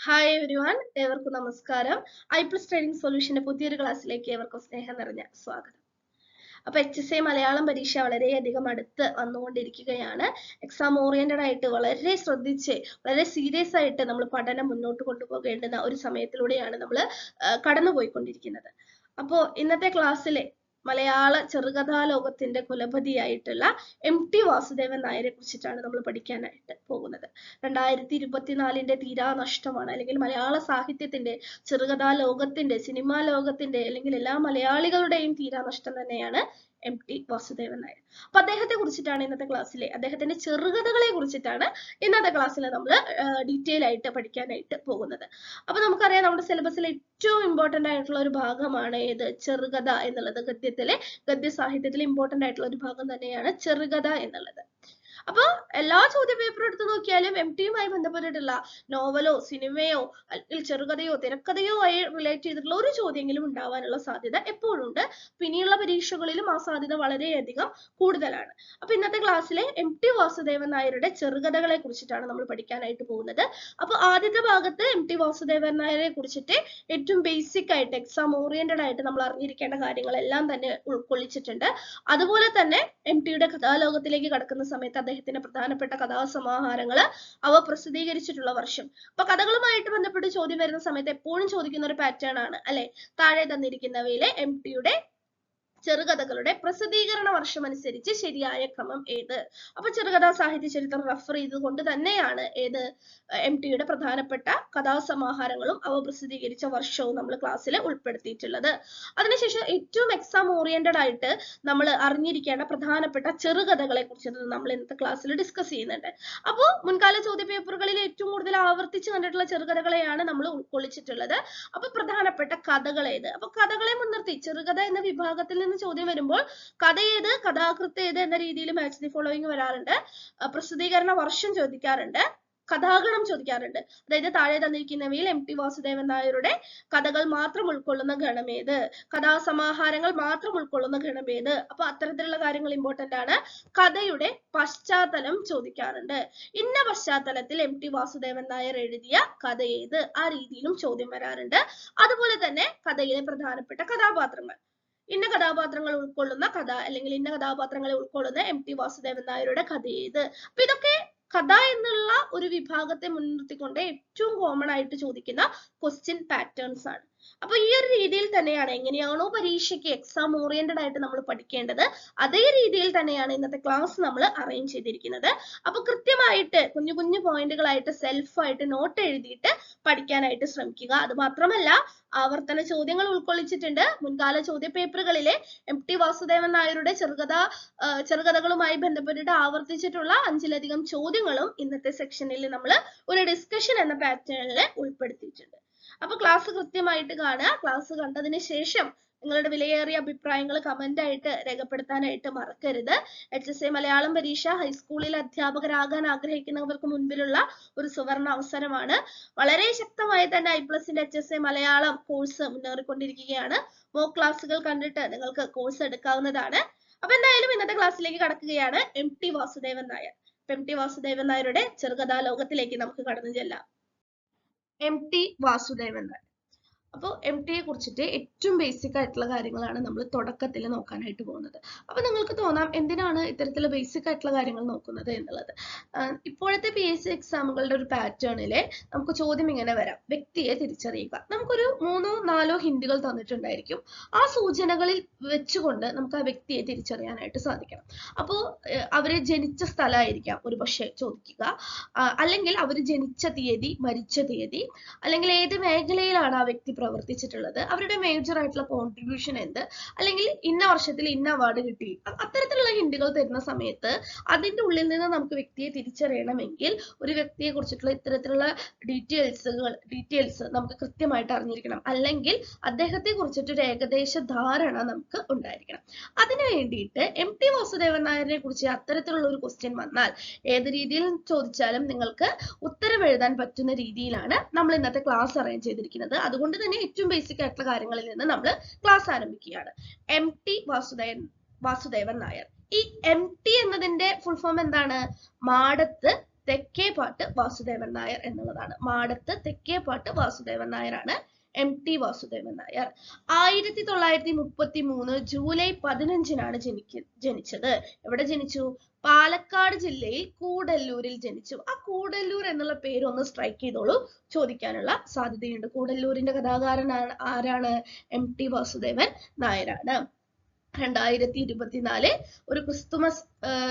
Hi everyone, ഏവർക്കും നമസ്കാരം. EyePlus training സൊല്യൂഷന്റെ പുതിയൊരു ക്ലാസ്സിലേക്ക് ഏവർക്കും സ്നേഹം നിറഞ്ഞ സ്വാഗതം. അപ്പൊ HSA മലയാളം പരീക്ഷ വളരെയധികം അടുത്ത് വന്നുകൊണ്ടിരിക്കുകയാണ്. എക്സാം ഓറിയന്റഡ് ആയിട്ട് വളരെ ശ്രദ്ധിച്ച് വളരെ സീരിയസ് ആയിട്ട് നമ്മൾ പഠനം മുന്നോട്ട് കൊണ്ടുപോകേണ്ടുന്ന ഒരു സമയത്തിലൂടെയാണ് നമ്മൾ കടന്നുപോയിക്കൊണ്ടിരിക്കുന്നത്. അപ്പോൾ ഇന്നത്തെ ക്ലാസ്സിലെ മലയാള ചെറുകഥാ ലോകത്തിന്റെ കുലപതിയായിട്ടുള്ള MT വാസുദേവൻ നായരെ കുറിച്ചിട്ടാണ് നമ്മൾ പഠിക്കാനായിട്ട് പോകുന്നത്. 2024 തീരാ നഷ്ടമാണ്, അല്ലെങ്കിൽ മലയാള സാഹിത്യത്തിന്റെ, ചെറുകഥാ ലോകത്തിന്റെ, സിനിമാ ലോകത്തിന്റെ, അല്ലെങ്കിൽ എല്ലാ മലയാളികളുടെയും തീരാ നഷ്ടം തന്നെയാണ് MT വാസുദേവൻ നായർ. അപ്പൊ അദ്ദേഹത്തെ കുറിച്ചിട്ടാണ് ഇന്നത്തെ ക്ലാസ്സിലെ, അദ്ദേഹത്തിന്റെ ചെറുകഥകളെ കുറിച്ചിട്ടാണ് ഇന്നത്തെ ക്ലാസ്സിൽ നമ്മൾ ഡീറ്റെയിൽ ആയിട്ട് പഠിക്കാനായിട്ട് പോകുന്നത്. അപ്പൊ നമുക്കറിയാം, നമ്മുടെ സിലബസിലെ ഏറ്റവും ഇമ്പോർട്ടന്റ് ആയിട്ടുള്ള ഒരു ഭാഗമാണ് ഏത്, ചെറുകഥ എന്നുള്ളത്. ഗദ്യ സാഹിത്യത്തിൽ ഇമ്പോർട്ടന്റ് ആയിട്ടുള്ള ഒരു ഭാഗം തന്നെയാണ് ചെറുകഥ എന്നുള്ളത്. അപ്പൊ എല്ലാ ചോദ്യ പേപ്പറും എടുത്ത് നോക്കിയാലും MTയുമായി ബന്ധപ്പെട്ടിട്ടുള്ള നോവലോ സിനിമയോ അല്ലെങ്കിൽ ചെറുകഥയോ തിരക്കഥയോ ആയി റിലേറ്റ് ചെയ്തിട്ടുള്ള ഒരു ചോദ്യമെങ്കിലും ഉണ്ടാവാനുള്ള സാധ്യത എപ്പോഴും ഉണ്ട്. പിന്നെയുള്ള പരീക്ഷകളിലും ആ സാധ്യത വളരെയധികം കൂടുതലാണ്. അപ്പൊ ഇന്നത്തെ ക്ലാസ്സിലെ MT വാസുദേവൻ നായരുടെ ചെറുകഥകളെ കുറിച്ചിട്ടാണ് നമ്മൾ പഠിക്കാനായിട്ട് പോകുന്നത്. അപ്പൊ ആദ്യത്തെ ഭാഗത്ത് MT വാസുദേവൻ നായരെ കുറിച്ചിട്ട് ഏറ്റവും ബേസിക് ആയിട്ട് എക്സാം ഓറിയന്റഡ് ആയിട്ട് നമ്മൾ അറിഞ്ഞിരിക്കേണ്ട കാര്യങ്ങളെല്ലാം തന്നെ ഉൾക്കൊള്ളിച്ചിട്ടുണ്ട്. അതുപോലെ തന്നെ MTയുടെ കഥാലോകത്തിലേക്ക് കടക്കുന്ന സമയത്ത് അദ്ദേഹത്തിന്റെ പ്രധാനപ്പെട്ട കഥാസമാഹാരങ്ങൾ, അവ പ്രസിദ്ധീകരിച്ചിട്ടുള്ള വർഷം. അപ്പൊ കഥകളുമായിട്ട് ബന്ധപ്പെട്ട് ചോദ്യം വരുന്ന സമയത്ത് എപ്പോഴും ചോദിക്കുന്ന ഒരു പാറ്റേൺ ആണ് അല്ലെ, താഴെ തന്നിരിക്കുന്നവയിലെ MTയുടെ ചെറുകഥകളുടെ പ്രസിദ്ധീകരണ വർഷം അനുസരിച്ച് ശരിയായ ക്രമം ഏത്. അപ്പൊ ചെറുകഥാ സാഹിത്യ ചരിത്രം റഫർ ചെയ്തുകൊണ്ട് തന്നെയാണ് ഏത്, MTയുടെ പ്രധാനപ്പെട്ട കഥാസമാഹാരങ്ങളും അവ പ്രസിദ്ധീകരിച്ച വർഷവും നമ്മൾ ക്ലാസ്സിൽ ഉൾപ്പെടുത്തിയിട്ടുള്ളത്. അതിനുശേഷം ഏറ്റവും എക്സാം ഓറിയന്റഡ് ആയിട്ട് നമ്മൾ അറിഞ്ഞിരിക്കേണ്ട പ്രധാനപ്പെട്ട ചെറുകഥകളെ കുറിച്ച് നമ്മൾ ഇന്നത്തെ ക്ലാസ്സിൽ ഡിസ്കസ് ചെയ്യുന്നുണ്ട്. അപ്പോൾ മുൻകാല ചോദ്യ പേപ്പറുകളിൽ ഏറ്റവും കൂടുതൽ ആവർത്തിച്ച് കണ്ടിട്ടുള്ള ചെറുകഥകളെയാണ് നമ്മൾ ഉൾക്കൊള്ളിച്ചിട്ടുള്ളത്. അപ്പൊ പ്രധാനപ്പെട്ട കഥകൾ ഏത്. അപ്പൊ കഥകളെ മുൻനിർത്തി ചെറുകഥ എന്ന വിഭാഗത്തിൽ നിന്ന് ചോദ്യം വരുമ്പോൾ കഥ ഏത്, കഥാകൃത്ത് ഏത് എന്ന രീതിയിൽ മാച്ച് ദി ഫോളോയിങ് വരാറുണ്ട്. പ്രസിദ്ധീകരണ വർഷം ചോദിക്കാറുണ്ട്, കഥാഗണം ചോദിക്കാറുണ്ട്. അതായത് താഴെ തന്നിരിക്കുന്നവയിൽ MT വാസുദേവൻ നായരുടെ കഥകൾ മാത്രം ഉൾക്കൊള്ളുന്ന ഗണം ഏത്, കഥാസമാഹാരങ്ങൾ മാത്രം ഉൾക്കൊള്ളുന്ന ഗണം ഏത്. അപ്പൊ അത്തരത്തിലുള്ള കാര്യങ്ങൾ ഇമ്പോർട്ടന്റ് ആണ്. കഥയുടെ പശ്ചാത്തലം ചോദിക്കാറുണ്ട്. ഇന്ന പശ്ചാത്തലത്തിൽ MT വാസുദേവൻ നായർ എഴുതിയ കഥ ഏത്, ആ രീതിയിലും ചോദ്യം വരാറുണ്ട്. അതുപോലെ തന്നെ കഥയിലെ പ്രധാനപ്പെട്ട കഥാപാത്രങ്ങൾ, ഇന്ന കഥാപാത്രങ്ങൾ ഉൾക്കൊള്ളുന്ന കഥ, അല്ലെങ്കിൽ ഇന്ന കഥാപാത്രങ്ങളെ ഉൾക്കൊള്ളുന്ന MT വാസുദേവൻ നായരുടെ കഥ ഏത്. അപ്പൊ ഇതൊക്കെ കഥ എന്നുള്ള ഒരു വിഭാഗത്തെ മുൻനിർത്തിക്കൊണ്ട് ഏറ്റവും കോമൺ ആയിട്ട് ചോദിക്കുന്ന ക്വസ്റ്റ്യൻ പാറ്റേൺസ് ആണ്. അപ്പൊ ഈ ഒരു രീതിയിൽ തന്നെയാണ്, എങ്ങനെയാണോ പരീക്ഷയ്ക്ക് എക്സാം ഓറിയന്റഡ് ആയിട്ട് നമ്മൾ പഠിക്കേണ്ടത്, അതേ രീതിയിൽ തന്നെയാണ് ഇന്നത്തെ ക്ലാസ് നമ്മൾ അറേഞ്ച് ചെയ്തിരിക്കുന്നത്. അപ്പൊ കൃത്യമായിട്ട് കുഞ്ഞു കുഞ്ഞു പോയിന്റുകളായിട്ട് സെൽഫായിട്ട് നോട്ട് എഴുതിയിട്ട് പഠിക്കാനായിട്ട് ശ്രമിക്കുക. അത് മാത്രമല്ല, ആവർത്തന ചോദ്യങ്ങൾ ഉൾക്കൊള്ളിച്ചിട്ടുണ്ട്. മുൻകാല ചോദ്യ പേപ്പറുകളിലെ MT വാസുദേവൻ നായരുടെ ചെറുകഥകളുമായി ബന്ധപ്പെട്ടിട്ട് ആവർത്തിച്ചിട്ടുള്ള 5ലധികം ചോദ്യങ്ങളും ഇന്നത്തെ സെക്ഷനിൽ നമ്മൾ ഒരു ഡിസ്കഷൻ എന്ന പാറ്റേണിൽ ഉൾപ്പെടുത്തിയിട്ടുണ്ട്. അപ്പൊ ക്ലാസ് കൃത്യമായിട്ട് കാണുക. ക്ലാസ് കണ്ടതിന് ശേഷം നിങ്ങളുടെ വിലയേറിയ അഭിപ്രായങ്ങൾ കമന്റ് ആയിട്ട് രേഖപ്പെടുത്താനായിട്ട് മറക്കരുത്. HSA മലയാളം പരീക്ഷ ഹൈസ്കൂളിൽ അധ്യാപകരാകാൻ ആഗ്രഹിക്കുന്നവർക്ക് മുൻപിലുള്ള ഒരു സുവർണ അവസരമാണ്. വളരെ ശക്തമായി തന്നെ ഐപ്ലസിന്റെ HSA മലയാളം കോഴ്സ് മുന്നേറിക്കൊണ്ടിരിക്കുകയാണ്. മോക്ക് ക്ലാസ്സുകൾ കണ്ടിട്ട് നിങ്ങൾക്ക് കോഴ്സ് എടുക്കാവുന്നതാണ്. അപ്പൊ എന്തായാലും ഇന്നത്തെ ക്ലാസ്സിലേക്ക് കടക്കുകയാണ്. MT വാസുദേവൻ നായർ. MT വാസുദേവൻ നായരുടെ ചെറുകഥാ ലോകത്തിലേക്ക് നമുക്ക് കടന്നു ചെല്ലാം. MT വാസുദേവൻ നായർ. അപ്പോൾ MTയെ കുറിച്ചിട്ട് ഏറ്റവും ബേസിക് ആയിട്ടുള്ള കാര്യങ്ങളാണ് നമ്മൾ തുടക്കത്തിൽ നോക്കാനായിട്ട് പോകുന്നത്. അപ്പൊ നിങ്ങൾക്ക് തോന്നാം, എന്തിനാണ് ഇത്തരത്തിലുള്ള ബേസിക് ആയിട്ടുള്ള കാര്യങ്ങൾ നോക്കുന്നത് എന്നുള്ളത്. ഇപ്പോഴത്തെ PSC എക്സാമുകളുടെ ഒരു പാറ്റേണില് നമുക്ക് ചോദ്യം ഇങ്ങനെ വരാം, വ്യക്തിയെ തിരിച്ചറിയുക. നമുക്കൊരു 3-4 ഹിന്റുകൾ തന്നിട്ടുണ്ടായിരിക്കും. ആ സൂചനകളിൽ വെച്ചുകൊണ്ട് നമുക്ക് ആ വ്യക്തിയെ തിരിച്ചറിയാനായിട്ട് സാധിക്കണം. അപ്പോൾ അവര് ജനിച്ച സ്ഥലമായിരിക്കാം ഒരു പക്ഷെ ചോദിക്കുക, അല്ലെങ്കിൽ അവർ ജനിച്ച തീയതി, മരിച്ച തീയതി, അല്ലെങ്കിൽ ഏത് മേഖലയിലാണ് ആ വ്യക്തി പ്രവർത്തിച്ചിട്ടുള്ളത്, അവരുടെ മേജർ ആയിട്ടുള്ള കോൺട്രിബ്യൂഷൻ എന്ത്, അല്ലെങ്കിൽ ഇന്ന വർഷത്തിൽ ഇന്ന അവാർഡ് കിട്ടി. അത്തരത്തിലുള്ള ഹിന്റുകൾ തരുന്ന സമയത്ത് അതിന്റെ ഉള്ളിൽ നിന്ന് നമുക്ക് വ്യക്തിയെ തിരിച്ചറിയണമെങ്കിൽ ഒരു വ്യക്തിയെ കുറിച്ചിട്ടുള്ള ഇത്തരത്തിലുള്ള ഡീറ്റെയിൽസ് നമുക്ക് കൃത്യമായിട്ട് അറിഞ്ഞിരിക്കണം. അല്ലെങ്കിൽ അദ്ദേഹത്തെ കുറിച്ചിട്ട് ഒരു ഏകദേശ ധാരണ നമുക്ക് ഉണ്ടായിരിക്കണം. അതിനു വേണ്ടിയിട്ട് MT വാസുദേവൻ നായരെ കുറിച്ച് അത്തരത്തിലുള്ള ഒരു ക്വസ്റ്റ്യൻ വന്നാൽ ഏത് രീതിയിൽ ചോദിച്ചാലും നിങ്ങൾക്ക് ഉത്തരം എഴുതാൻ പറ്റുന്ന രീതിയിലാണ് നമ്മൾ ഇന്നത്തെ ക്ലാസ് അറേഞ്ച് ചെയ്തിരിക്കുന്നത്. അതുകൊണ്ട് തന്നെ ഏറ്റവും ബേസിക് ആയിട്ടുള്ള കാര്യങ്ങളിൽ നിന്ന് നമ്മൾ ക്ലാസ് ആരംഭിക്കുകയാണ്. MT വാസുദേവൻ നായർ. ഈ MT എന്നതിന്റെ ഫുൾ ഫോം എന്താണ്? മാടത്ത് തെക്കേപ്പാട്ട് വാസുദേവൻ നായർ എന്നുള്ളതാണ്. മാടത്ത് തെക്കേപ്പാട്ട് വാസുദേവൻ നായരാണ് MT വാസുദേവൻ നായർ. 1933 ജൂലൈ 15-നാണ് ജനിച്ചത്. എവിടെ ജനിച്ചു? പാലക്കാട് ജില്ലയിൽ കൂടല്ലൂരിൽ ജനിച്ചു. ആ കൂടല്ലൂർ എന്നുള്ള പേര് ഒന്ന് സ്ട്രൈക്ക് ചെയ്തോളൂ, ചോദിക്കാനുള്ള സാധ്യതയുണ്ട്. കൂടല്ലൂരിന്റെ കഥാകാരനാണ് ആരാണ്? MT വാസുദേവൻ നായരാണ്. 2024 ഒരു ക്രിസ്തുമസ്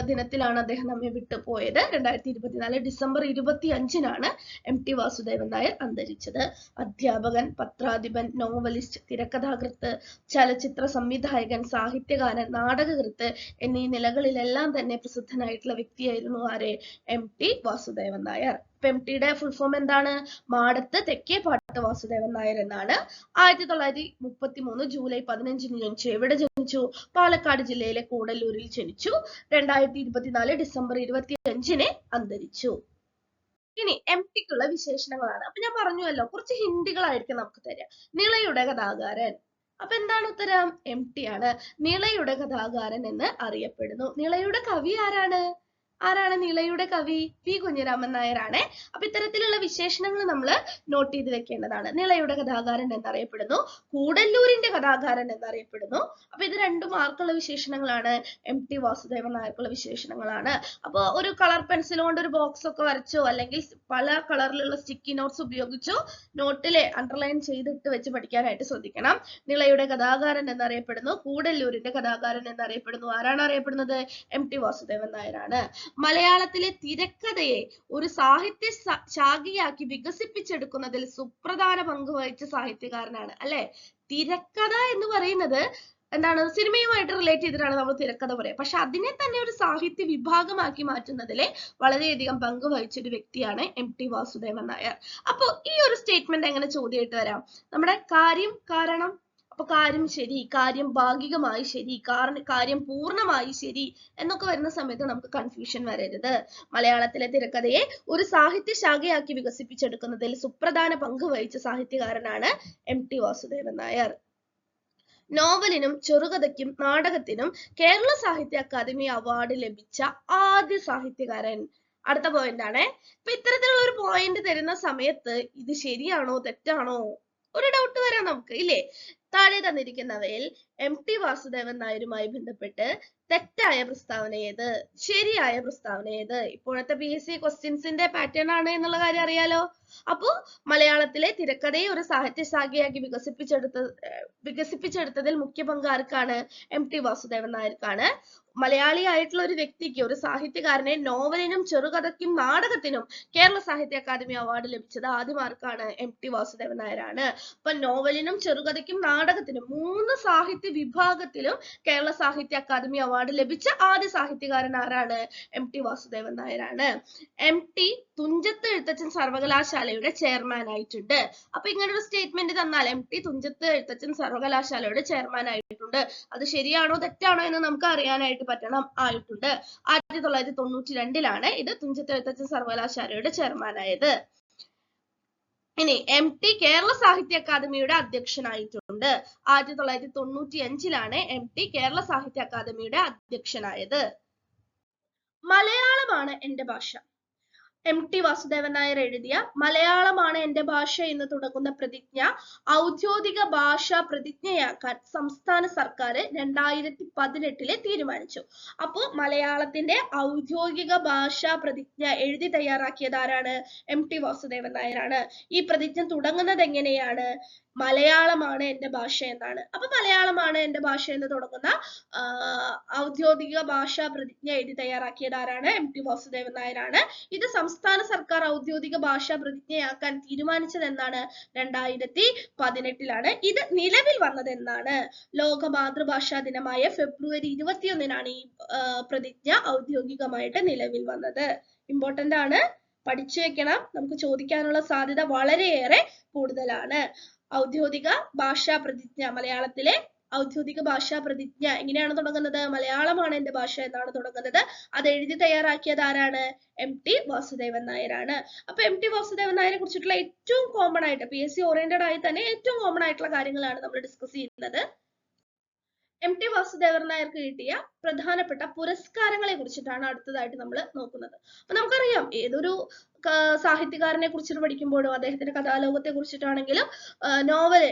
ദിനത്തിലാണ് അദ്ദേഹം നമ്മെ വിട്ടു പോയത്. 2024 ഡിസംബർ 25-നാണ് MT വാസുദേവൻ നായർ അന്തരിച്ചത്. അധ്യാപകൻ, പത്രാധിപൻ, നോവലിസ്റ്റ്, തിരക്കഥാകൃത്ത്, ചലച്ചിത്ര സംവിധായകൻ, സാഹിത്യകാരൻ, നാടകകൃത്ത് എന്നീ നിലകളിലെല്ലാം തന്നെ പ്രസിദ്ധനായിട്ടുള്ള വ്യക്തിയായിരുന്നു ആര്? MT വാസുദേവൻ നായർ. MTയുടെ ഫുൾ ഫോം എന്താണ്? മാടത്ത് തെക്കേപ്പാട്ട് വാസുദേവൻ നായർ എന്നാണ്. 1933 ജൂലൈ 15-ന് ജനിച്ചു. എവിടെ ജനിച്ചു? പാലക്കാട് ജില്ലയിലെ കൂടല്ലൂരിൽ ജനിച്ചു. 2024 ഡിസംബർ 25-ന് അന്തരിച്ചു. ഇനി MTക്കുള്ള വിശേഷണങ്ങളാണ്. അപ്പൊ ഞാൻ പറഞ്ഞുവല്ലോ, കുറച്ച് ഹിന്ദികളായിരിക്കും നമുക്ക് തരാം. നിളയുടെ കഥാകാരൻ. അപ്പൊ എന്താണ് ഉത്തരം? MT ആണ്. നിളയുടെ കഥാകാരൻ എന്ന് അറിയപ്പെടുന്നു. നിളയുടെ കവി ആരാണ്? നിളയുടെ കവി? P. കുഞ്ഞിരാമൻ നായരാണ്. അപ്പൊ ഇത്തരത്തിലുള്ള വിശേഷണങ്ങൾ നമ്മൾ നോട്ട് ചെയ്ത് വെക്കേണ്ടതാണ്. നിളയുടെ കഥാകാരൻ എന്നറിയപ്പെടുന്നു, കൂടല്ലൂരിന്റെ കഥാകാരൻ എന്നറിയപ്പെടുന്നു. അപ്പൊ ഇത് രണ്ടും ആർക്കുള്ള വിശേഷണങ്ങളാണ്? MT വാസുദേവൻ നായർക്കുള്ള വിശേഷണങ്ങളാണ്. അപ്പൊ ഒരു കളർ പെൻസിൽ കൊണ്ട് ഒരു ബോക്സ് ഒക്കെ വരച്ചോ, അല്ലെങ്കിൽ പല കളറിലുള്ള സ്റ്റിക്കി നോട്ട്സ് ഉപയോഗിച്ചോ നോട്ടിലെ അണ്ടർലൈൻ ചെയ്തിട്ട് വെച്ച് പഠിക്കാനായിട്ട് ശ്രദ്ധിക്കണം. നിളയുടെ കഥാകാരൻ എന്നറിയപ്പെടുന്നു, കൂടല്ലൂരിന്റെ കഥാകാരൻ എന്നറിയപ്പെടുന്നു. ആരാണ് അറിയപ്പെടുന്നത്? MT വാസുദേവൻ നായരാണ്. മലയാളത്തിലെ തിരക്കഥയെ ഒരു സാഹിത്യ ശാഖയാക്കി വികസിപ്പിച്ചെടുക്കുന്നതിൽ സുപ്രധാന പങ്ക് വഹിച്ച സാഹിത്യകാരനാണ്. അല്ലെ? തിരക്കഥ എന്ന് പറയുന്നത് എന്താണ്? സിനിമയുമായിട്ട് റിലേറ്റ് ചെയ്തിട്ടാണ് നമ്മൾ തിരക്കഥ പറയുക. പക്ഷെ അതിനെ തന്നെ ഒരു സാഹിത്യ വിഭാഗമാക്കി മാറ്റുന്നതിൽ വളരെയധികം പങ്ക് വഹിച്ച ഒരു വ്യക്തിയാണ് MT വാസുദേവൻ നായർ. അപ്പൊ ഈ ഒരു സ്റ്റേറ്റ്മെന്റ് എങ്ങനെ ചോദ്യമായിട്ട് വരാം? നമ്മുടെ കാര്യം, കാരണം. അപ്പൊ കാര്യം ശരി, കാര്യം ഭാഗികമായി ശരി, കാര്യം പൂർണ്ണമായി ശരി എന്നൊക്കെ വരുന്ന സമയത്ത് നമുക്ക് കൺഫ്യൂഷൻ വരരുത്. മലയാളത്തിലെ തിരക്കഥയെ ഒരു സാഹിത്യ ശാഖയാക്കി വികസിപ്പിച്ചെടുക്കുന്നതിൽ സുപ്രധാന പങ്ക് വഹിച്ച സാഹിത്യകാരനാണ് MT വാസുദേവൻ നായർ. നോവലിനും ചെറുകഥയ്ക്കും നാടകത്തിനും കേരള സാഹിത്യ അക്കാദമി അവാർഡ് ലഭിച്ച ആദ്യ സാഹിത്യകാരൻ. അടുത്ത പോയിന്റ് ആണ്. ഇപ്പൊ ഇത്തരത്തിലുള്ള ഒരു പോയിന്റ് തരുന്ന സമയത്ത് ഇത് ശരിയാണോ തെറ്റാണോ ഒരു ഡൗട്ട് വരാം നമുക്ക്, ഇല്ലേ? താഴെ തന്നിരിക്കുന്നവയിൽ MT വാസുദേവൻ നായരുമായി ബന്ധപ്പെട്ട് തെറ്റായ പ്രസ്താവന ഏത്? ശരിയായ പ്രസ്താവന ഏത്? ഇപ്പോഴത്തെ PSC ക്വസ്റ്റ്യൻസിന്റെ പാറ്റേൺ ആണ് എന്നുള്ള കാര്യം അറിയാലോ. അപ്പോ മലയാളത്തിലെ തിരക്കഥയെ ഒരു സാഹിത്യ ശാഖയാക്കി വികസിപ്പിച്ചെടുത്തതിൽ മുഖ്യ പങ്ക് ആർക്കാണ്? MT വാസുദേവൻ നായർക്കാണ്. മലയാളിയായിട്ടുള്ള ഒരു വ്യക്തിക്ക്, ഒരു സാഹിത്യകാരനെ നോവലിനും ചെറുകഥയ്ക്കും നാടകത്തിനും കേരള സാഹിത്യ അക്കാദമി അവാർഡ് ലഭിച്ചത് ആദ്യം ആർക്കാണ്? MT വാസുദേവൻ നായരാണ്. അപ്പൊ നോവലിനും ചെറുകഥയ്ക്കും നാടകത്തിനും 3 സാഹിത്യ വിഭാഗത്തിലും കേരള സാഹിത്യ അക്കാദമി അവാർഡ് ലഭിച്ച ആദ്യ സാഹിത്യകാരൻ ആരാണ്? MT വാസുദേവൻ നായരാണ്. MT തുഞ്ചത്ത് എഴുത്തച്ഛൻ സർവകലാശാലയുടെ ചെയർമാൻ ആയിട്ടുണ്ട്. അപ്പൊ ഇങ്ങനൊരു സ്റ്റേറ്റ്മെന്റ് തന്നാൽ MT തുഞ്ചത്ത് എഴുത്തച്ഛൻ സർവകലാശാലയുടെ ചെയർമാൻ ആയിട്ടുണ്ട്, അത് ശരിയാണോ തെറ്റാണോ എന്ന് നമുക്ക് അറിയാനായിട്ട് പറ്റണം. ആയിട്ടുണ്ട്. 1992-ലാണ് ഇത് തുഞ്ചത്ത് എഴുത്തച്ഛൻ സർവകലാശാലയുടെ ചെയർമാൻ ആയത്. ഇനി MT കേരള സാഹിത്യ അക്കാദമിയുടെ അധ്യക്ഷനായിട്ടുണ്ട്. 1995-ലാണ് MT കേരള സാഹിത്യ അക്കാദമിയുടെ അധ്യക്ഷനായത്. മലയാളമാണ് എന്റെ ഭാഷ. MT വാസുദേവൻ നായർ എഴുതിയ മലയാളമാണ് എന്റെ ഭാഷ എന്ന് തുടങ്ങുന്ന പ്രതിജ്ഞ ഔദ്യോഗിക ഭാഷാ പ്രതിജ്ഞയാക്കാൻ സംസ്ഥാന സർക്കാർ 2018 തീരുമാനിച്ചു. അപ്പോൾ മലയാളത്തിന്റെ ഔദ്യോഗിക ഭാഷാ പ്രതിജ്ഞ എഴുതി തയ്യാറാക്കിയത് ആരാണ്? MT വാസുദേവൻ നായരാണ്. ഈ പ്രതിജ്ഞ തുടങ്ങുന്നത് എങ്ങനെയാണ്? മലയാളമാണ് എന്റെ ഭാഷ എന്നാണ്. അപ്പൊ മലയാളമാണ് എന്റെ ഭാഷ എന്ന് തുടങ്ങുന്ന ഔദ്യോഗിക ഭാഷാ പ്രതിജ്ഞ എഴുതി തയ്യാറാക്കിയത് ആരാണ്? MT വാസുദേവൻ നായരാണ്. ഇത് സംസ്ഥാന സർക്കാർ ഔദ്യോഗിക ഭാഷാ പ്രതിജ്ഞയാക്കാൻ തീരുമാനിച്ചത് എന്നാണ്? 2018-ലാണ്. ഇത് നിലവിൽ വന്നത് എന്നാണ്? ലോക മാതൃഭാഷാ ദിനമായ ഫെബ്രുവരി 21-നാണ് ഈ പ്രതിജ്ഞ ഔദ്യോഗികമായിട്ട് നിലവിൽ വന്നത്. ഇമ്പോർട്ടന്റ് ആണ്, പഠിച്ചു വെക്കണം. നമുക്ക് ചോദിക്കാനുള്ള സാധ്യത വളരെയേറെ കൂടുതലാണ്. ഔദ്യോഗിക ഭാഷാ പ്രതിജ്ഞ, മലയാളത്തിലെ ഔദ്യോഗിക ഭാഷാ പ്രതിജ്ഞ എങ്ങനെയാണ് തുടങ്ങുന്നത്? മലയാളമാണ് എന്റെ ഭാഷ എന്നാണ് തുടങ്ങുന്നത്. അത് എഴുതി തയ്യാറാക്കിയത് ആരാണ്? MT വാസുദേവൻ നായരാണ്. അപ്പൊ MT വാസുദേവൻ നായരെ കുറിച്ചിട്ടുള്ള ഏറ്റവും കോമൺ ആയിട്ട് PSC ഓറിയന്റഡ് ആയി തന്നെ ഏറ്റവും കോമൺ ആയിട്ടുള്ള കാര്യങ്ങളാണ് നമ്മൾ ഡിസ്കസ് ചെയ്യുന്നത്. MT വാസുദേവൻ നായർക്ക് കിട്ടിയ പ്രധാനപ്പെട്ട പുരസ്കാരങ്ങളെ കുറിച്ചിട്ടാണ് അടുത്തതായിട്ട് നമ്മൾ നോക്കുന്നത്. അപ്പൊ നമുക്കറിയാം ഏതൊരു സാഹിത്യകാരനെ കുറിച്ചിട്ട് പഠിക്കുമ്പോഴും അദ്ദേഹത്തിന്റെ കഥാലോകത്തെ കുറിച്ചിട്ടാണെങ്കിലും നോവല്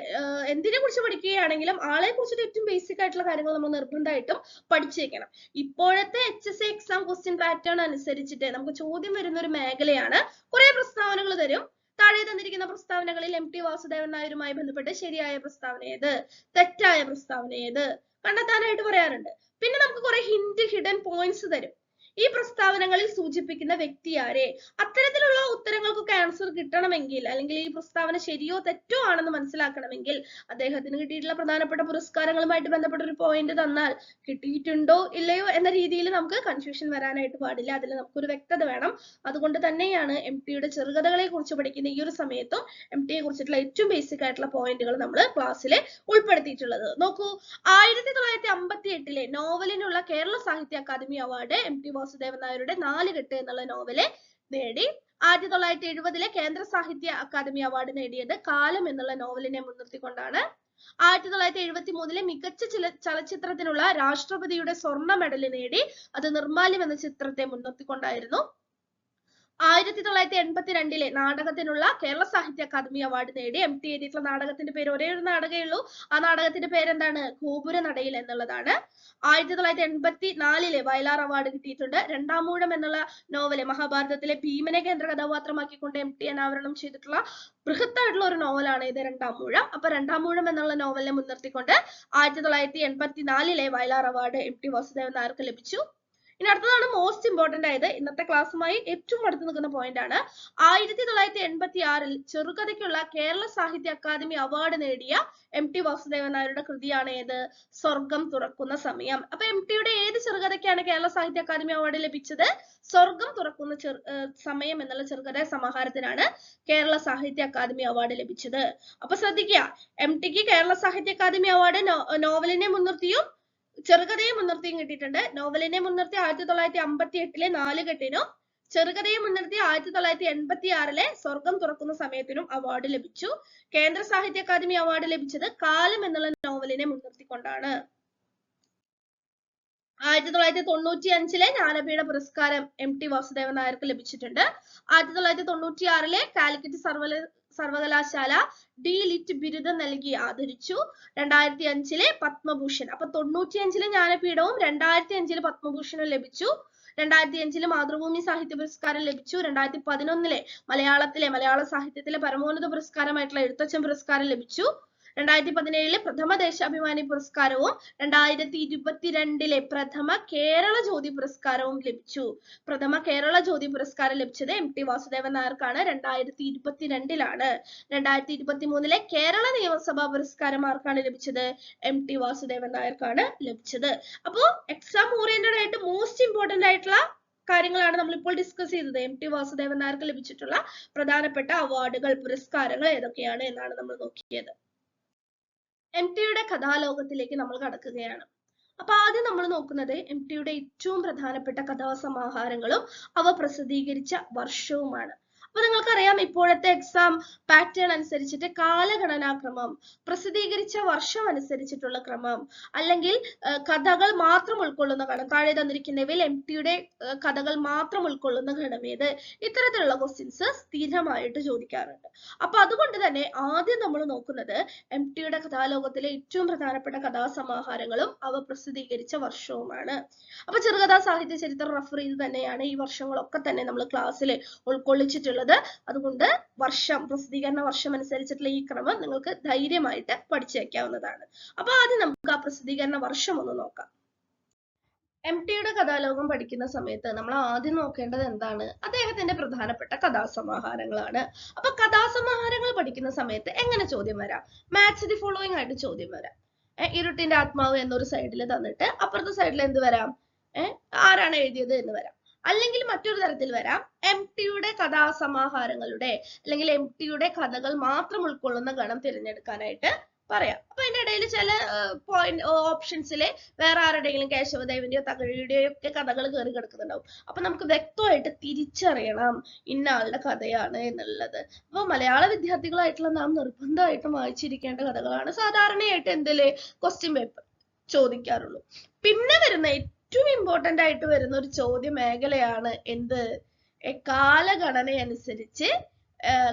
എന്തിനെ കുറിച്ച് പഠിക്കുകയാണെങ്കിലും ആളെ കുറിച്ചിട്ട് ഏറ്റവും ബേസിക് ആയിട്ടുള്ള കാര്യങ്ങൾ നമ്മൾ നിർബന്ധമായിട്ടും പഠിച്ചേക്കണം. ഇപ്പോഴത്തെ HSC എക്സാം ക്വസ്റ്റ്യൻ പാറ്റേൺ അനുസരിച്ചിട്ട് നമുക്ക് ചോദ്യം വരുന്ന ഒരു മേഖലയാണ്. കുറെ പ്രസ്താവനകൾ തരും. താഴെ തന്നിരിക്കുന്ന പ്രസ്താവനകളിൽ MT വാസുദേവൻ നായരുമായി ബന്ധപ്പെട്ട് ശരിയായ പ്രസ്താവന ഏത്, തെറ്റായ പ്രസ്താവന ഏത് കണ്ടെത്താനായിട്ട് പറയാറുണ്ട്. പിന്നെ നമുക്ക് കുറെ ഹിഡൻ പോയിന്റ്സ് തരും. ഈ പ്രസ്താവനകളിൽ സൂചിപ്പിക്കുന്ന വ്യക്തി ആരെ? അത്തരത്തിലുള്ള ഉത്തരങ്ങൾക്കൊക്കെ ആൻസർ കിട്ടണമെങ്കിൽ, അല്ലെങ്കിൽ ഈ പ്രസ്താവന ശരിയോ തെറ്റോ ആണെന്ന് മനസ്സിലാക്കണമെങ്കിൽ അദ്ദേഹത്തിന് കിട്ടിയിട്ടുള്ള പ്രധാനപ്പെട്ട പുരസ്കാരങ്ങളുമായിട്ട് ബന്ധപ്പെട്ട ഒരു പോയിന്റ് തന്നാൽ കിട്ടിയിട്ടുണ്ടോ ഇല്ലയോ എന്ന രീതിയിൽ നമുക്ക് കൺഫ്യൂഷൻ വരാനായിട്ട് പാടില്ല. അതിൽ നമുക്കൊരു വ്യക്തത വേണം. അതുകൊണ്ട് തന്നെയാണ് MTയുടെ ചെറുകഥകളെ കുറിച്ച് പഠിക്കുന്ന ഈ ഒരു സമയത്തും MTയെ കുറിച്ചിട്ടുള്ള ഏറ്റവും ബേസിക് ആയിട്ടുള്ള പോയിന്റുകൾ നമ്മൾ ക്ലാസ്സിൽ ഉൾപ്പെടുത്തിയിട്ടുള്ളത്. നോക്കൂ, 1958 നോവലിനുള്ള കേരള സാഹിത്യ അക്കാദമി അവാർഡ് MT വാസുദേവൻ നായരുടെ 4 കെട്ട് എന്നുള്ള നോവല് നേടി. 1970 കേന്ദ്ര സാഹിത്യ അക്കാദമി അവാർഡ് നേടിയത് കാലം എന്നുള്ള നോവലിനെ മുൻനിർത്തിക്കൊണ്ടാണ്. 1973 മികച്ച ചലച്ചിത്രത്തിനുള്ള രാഷ്ട്രപതിയുടെ സ്വർണ്ണ മെഡൽ നേടി. അത് നിർമ്മാല്യം എന്ന ചിത്രത്തെ മുൻനിർത്തിക്കൊണ്ടായിരുന്നു. 1982 നാടകത്തിനുള്ള കേരള സാഹിത്യ അക്കാദമി അവാർഡ് നേടി. MT എഴുതിയിട്ടുള്ള നാടകത്തിന്റെ പേര് ഒരേ ഒരു നാടകമേ ഉള്ളൂ. ആ നാടകത്തിന്റെ പേരെന്താണ്? ഗോപുരനടയിൽ എന്നുള്ളതാണ്. 1984 വയലാർ അവാർഡ് കിട്ടിയിട്ടുണ്ട്. രണ്ടാമൂഴം എന്നുള്ള നോവല് മഹാഭാരതത്തിലെ ഭീമനെ കേന്ദ്ര കഥാപാത്രമാക്കിക്കൊണ്ട് MT അനാവരണം ചെയ്തിട്ടുള്ള ബൃഹത്തായിട്ടുള്ള ഒരു നോവലാണ് ഇത് രണ്ടാമൂഴം. അപ്പൊ രണ്ടാമൂഴം എന്നുള്ള നോവലിനെ മുൻനിർത്തിക്കൊണ്ട് 1984 വയലാർ അവാർഡ് MT വാസുദേവൻ നായർക്ക് ലഭിച്ചു. ഇനി അടുത്തതാണ് മോസ്റ്റ് ഇമ്പോർട്ടന്റ് ആയത്, ഇന്നത്തെ ക്ലാസ്സുമായി ഏറ്റവും അടുത്ത് നിൽക്കുന്ന പോയിന്റ് ആണ്. 1986 ചെറുകഥയ്ക്കുള്ള കേരള സാഹിത്യ അക്കാദമി അവാർഡ് നേടിയ MT വാസുദേവൻ നായരുടെ കൃതിയാണ് ഏത്? സ്വർഗം തുറക്കുന്ന സമയം. അപ്പൊ MTയുടെ ഏത് ചെറുകഥയ്ക്കാണ് കേരള സാഹിത്യ അക്കാദമി അവാർഡ് ലഭിച്ചത്? സ്വർഗം തുറക്കുന്ന സമയം എന്നുള്ള ചെറുകഥ സമാഹാരത്തിനാണ് കേരള സാഹിത്യ അക്കാദമി അവാർഡ് ലഭിച്ചത്. അപ്പൊ ശ്രദ്ധിക്കുക, MTക്ക് കേരള സാഹിത്യ അക്കാദമി അവാർഡ് നോവലിനെ മുൻനിർത്തിയും ചെറുകഥയെ മുൻനിർത്തിയും കിട്ടിയിട്ടുണ്ട്. നോവലിനെ മുൻനിർത്തി 1958 4 കെട്ടിനും, ചെറുകഥയെ മുൻനിർത്തി 1986 സ്വർഗം തുറക്കുന്ന സമയത്തിനും അവാർഡ് ലഭിച്ചു. കേന്ദ്ര സാഹിത്യ അക്കാദമി അവാർഡ് ലഭിച്ചത് കാലം എന്നുള്ള നോവലിനെ മുൻനിർത്തിക്കൊണ്ടാണ്. 1995 ജ്ഞാനപീഠ പുരസ്കാരം MT വാസുദേവൻ നായർക്ക് ലഭിച്ചിട്ടുണ്ട്. 1996 കാലിക്കറ്റ് സർവകലാശാല ലിറ്റ് ബിരുദം നൽകി ആദരിച്ചു. 2005 പത്മഭൂഷൺ. അപ്പൊ 95 ജ്ഞാനപീഠവും 2005 പത്മഭൂഷണും ലഭിച്ചു. 2005 മാതൃഭൂമി സാഹിത്യ പുരസ്കാരം ലഭിച്ചു. 2011 മലയാള സാഹിത്യത്തിലെ പരമോന്നത പുരസ്കാരമായിട്ടുള്ള എഴുത്തച്ഛൻ പുരസ്കാരം ലഭിച്ചു. 2017 പ്രഥമ ദേശാഭിമാനി പുരസ്കാരവും 2022 പ്രഥമ കേരള ജ്യോതി പുരസ്കാരവും ലഭിച്ചു. പ്രഥമ കേരള ജ്യോതി പുരസ്കാരം ലഭിച്ചത് MT വാസുദേവൻ നായർക്കാണ്. 2022 2023 കേരള നിയമസഭാ പുരസ്കാരം ആർക്കാണ് ലഭിച്ചത്? MT വാസുദേവൻ നായർക്കാണ് ലഭിച്ചത്. അപ്പോ എക്സാം ഓറിയന്റഡ് ആയിട്ട് മോസ്റ്റ് ഇമ്പോർട്ടന്റ് ആയിട്ടുള്ള കാര്യങ്ങളാണ് നമ്മൾ ഇപ്പോൾ ഡിസ്കസ് ചെയ്തത്. MT വാസുദേവൻ നായർക്ക് ലഭിച്ചിട്ടുള്ള പ്രധാനപ്പെട്ട അവാർഡുകൾ, പുരസ്കാരങ്ങൾ ഏതൊക്കെയാണ് എന്നാണ് നമ്മൾ നോക്കിയത്. MTയുടെ കഥാലോകത്തിലേക്ക് നമ്മൾ കടക്കുകയാണ്. അപ്പൊ ആദ്യം നമ്മൾ നോക്കുന്നത് MTയുടെ ഏറ്റവും പ്രധാനപ്പെട്ട കഥാസമാഹാരങ്ങളും അവ പ്രസിദ്ധീകരിച്ച വർഷവുമാണ്. അപ്പൊ നിങ്ങൾക്കറിയാം ഇപ്പോഴത്തെ എക്സാം പാറ്റേൺ അനുസരിച്ചിട്ട് കാലഗണനാക്രമം, പ്രസിദ്ധീകരിച്ച വർഷം അനുസരിച്ചിട്ടുള്ള ക്രമം, അല്ലെങ്കിൽ കഥകൾ മാത്രം ഉൾക്കൊള്ളുന്ന ഗണം, താഴെ തന്നിരിക്കുന്നവയിൽ MTയുടെ കഥകൾ മാത്രം ഉൾക്കൊള്ളുന്ന ഗണം ഏത്? ഇത്തരത്തിലുള്ള ക്വസ്റ്റ്യൻസ് സ്ഥിരമായിട്ട് ചോദിക്കാറുണ്ട്. അപ്പൊ അതുകൊണ്ട് തന്നെ ആദ്യം നമ്മൾ നോക്കുന്നത് MTയുടെ കഥാലോകത്തിലെ ഏറ്റവും പ്രധാനപ്പെട്ട കഥാസമാഹാരങ്ങളും അവ പ്രസിദ്ധീകരിച്ച വർഷവുമാണ്. അപ്പൊ ചെറുകഥാ സാഹിത്യ ചരിത്രം റഫർ ചെയ്ത് തന്നെയാണ് ഈ വർഷങ്ങളൊക്കെ തന്നെ നമ്മൾ ക്ലാസ്സിൽ ഉൾക്കൊള്ളിച്ചിട്ടുള്ളത്. അതുകൊണ്ട് വർഷം, പ്രസിദ്ധീകരണ വർഷം അനുസരിച്ചിട്ടുള്ള ഈ ക്രമം നിങ്ങൾക്ക് ധൈര്യമായിട്ട് പഠിച്ചു വെക്കാവുന്നതാണ്. അപ്പൊ ആദ്യം നമുക്ക് ആ പ്രസിദ്ധീകരണ വർഷം ഒന്ന് നോക്കാം. MTയുടെ കഥാലോകം പഠിക്കുന്ന സമയത്ത് നമ്മൾ ആദ്യം നോക്കേണ്ടത് എന്താണ്? അദ്ദേഹത്തിന്റെ പ്രധാനപ്പെട്ട കഥാസമാഹാരങ്ങളാണ്. അപ്പൊ കഥാസമാഹാരങ്ങൾ പഠിക്കുന്ന സമയത്ത് എങ്ങനെ ചോദ്യം വരാം? മാച്ച് ദി ഫോളോയിങ് ആയിട്ട് ചോദ്യം വരാം. ഇരുട്ടിന്റെ ആത്മാവ് എന്നൊരു സൈഡിൽ തന്നിട്ട് അപ്പുറത്തെ സൈഡിൽ എന്ത് വരാം? ആരാണ് എഴുതിയത് എന്ന് വരാം. അല്ലെങ്കിൽ മറ്റൊരു തരത്തിൽ വരാം, MTയുടെ കഥാസമാഹാരങ്ങളുടെ അല്ലെങ്കിൽ MTയുടെ കഥകൾ മാത്രം ഉൾക്കൊള്ളുന്ന ഗണം തിരഞ്ഞെടുക്കാനായിട്ട് പറയാം. അപ്പൊ അതിന്റെ ഇടയിൽ ചില ഓപ്ഷൻസില് വേറെ ആരുടെയെങ്കിലും കേശവദേവന്റെയോ തകഴിയുടെയോ ഒക്കെ കഥകൾ കയറി കിടക്കുന്നുണ്ടാവും. അപ്പൊ നമുക്ക് വ്യക്തമായിട്ട് തിരിച്ചറിയണം ഇന്ന ആളുടെ കഥയാണ് എന്നുള്ളത്. അപ്പൊ മലയാള വിദ്യാർത്ഥികളായിട്ടുള്ള നാം നിർബന്ധമായിട്ടും വായിച്ചിരിക്കേണ്ട കഥകളാണ് സാധാരണയായിട്ട് എന്തില് ക്വസ്റ്റ്യൻ പേപ്പർ. ചോദിക്കാറുള്ളൂ. പിന്നെ വരുന്ന ഏറ്റവും ഇമ്പോർട്ടന്റ് ആയിട്ട് വരുന്ന ഒരു ചോദ്യ മേഖലയാണ് എന്ത്? കാലഗണന അനുസരിച്ച്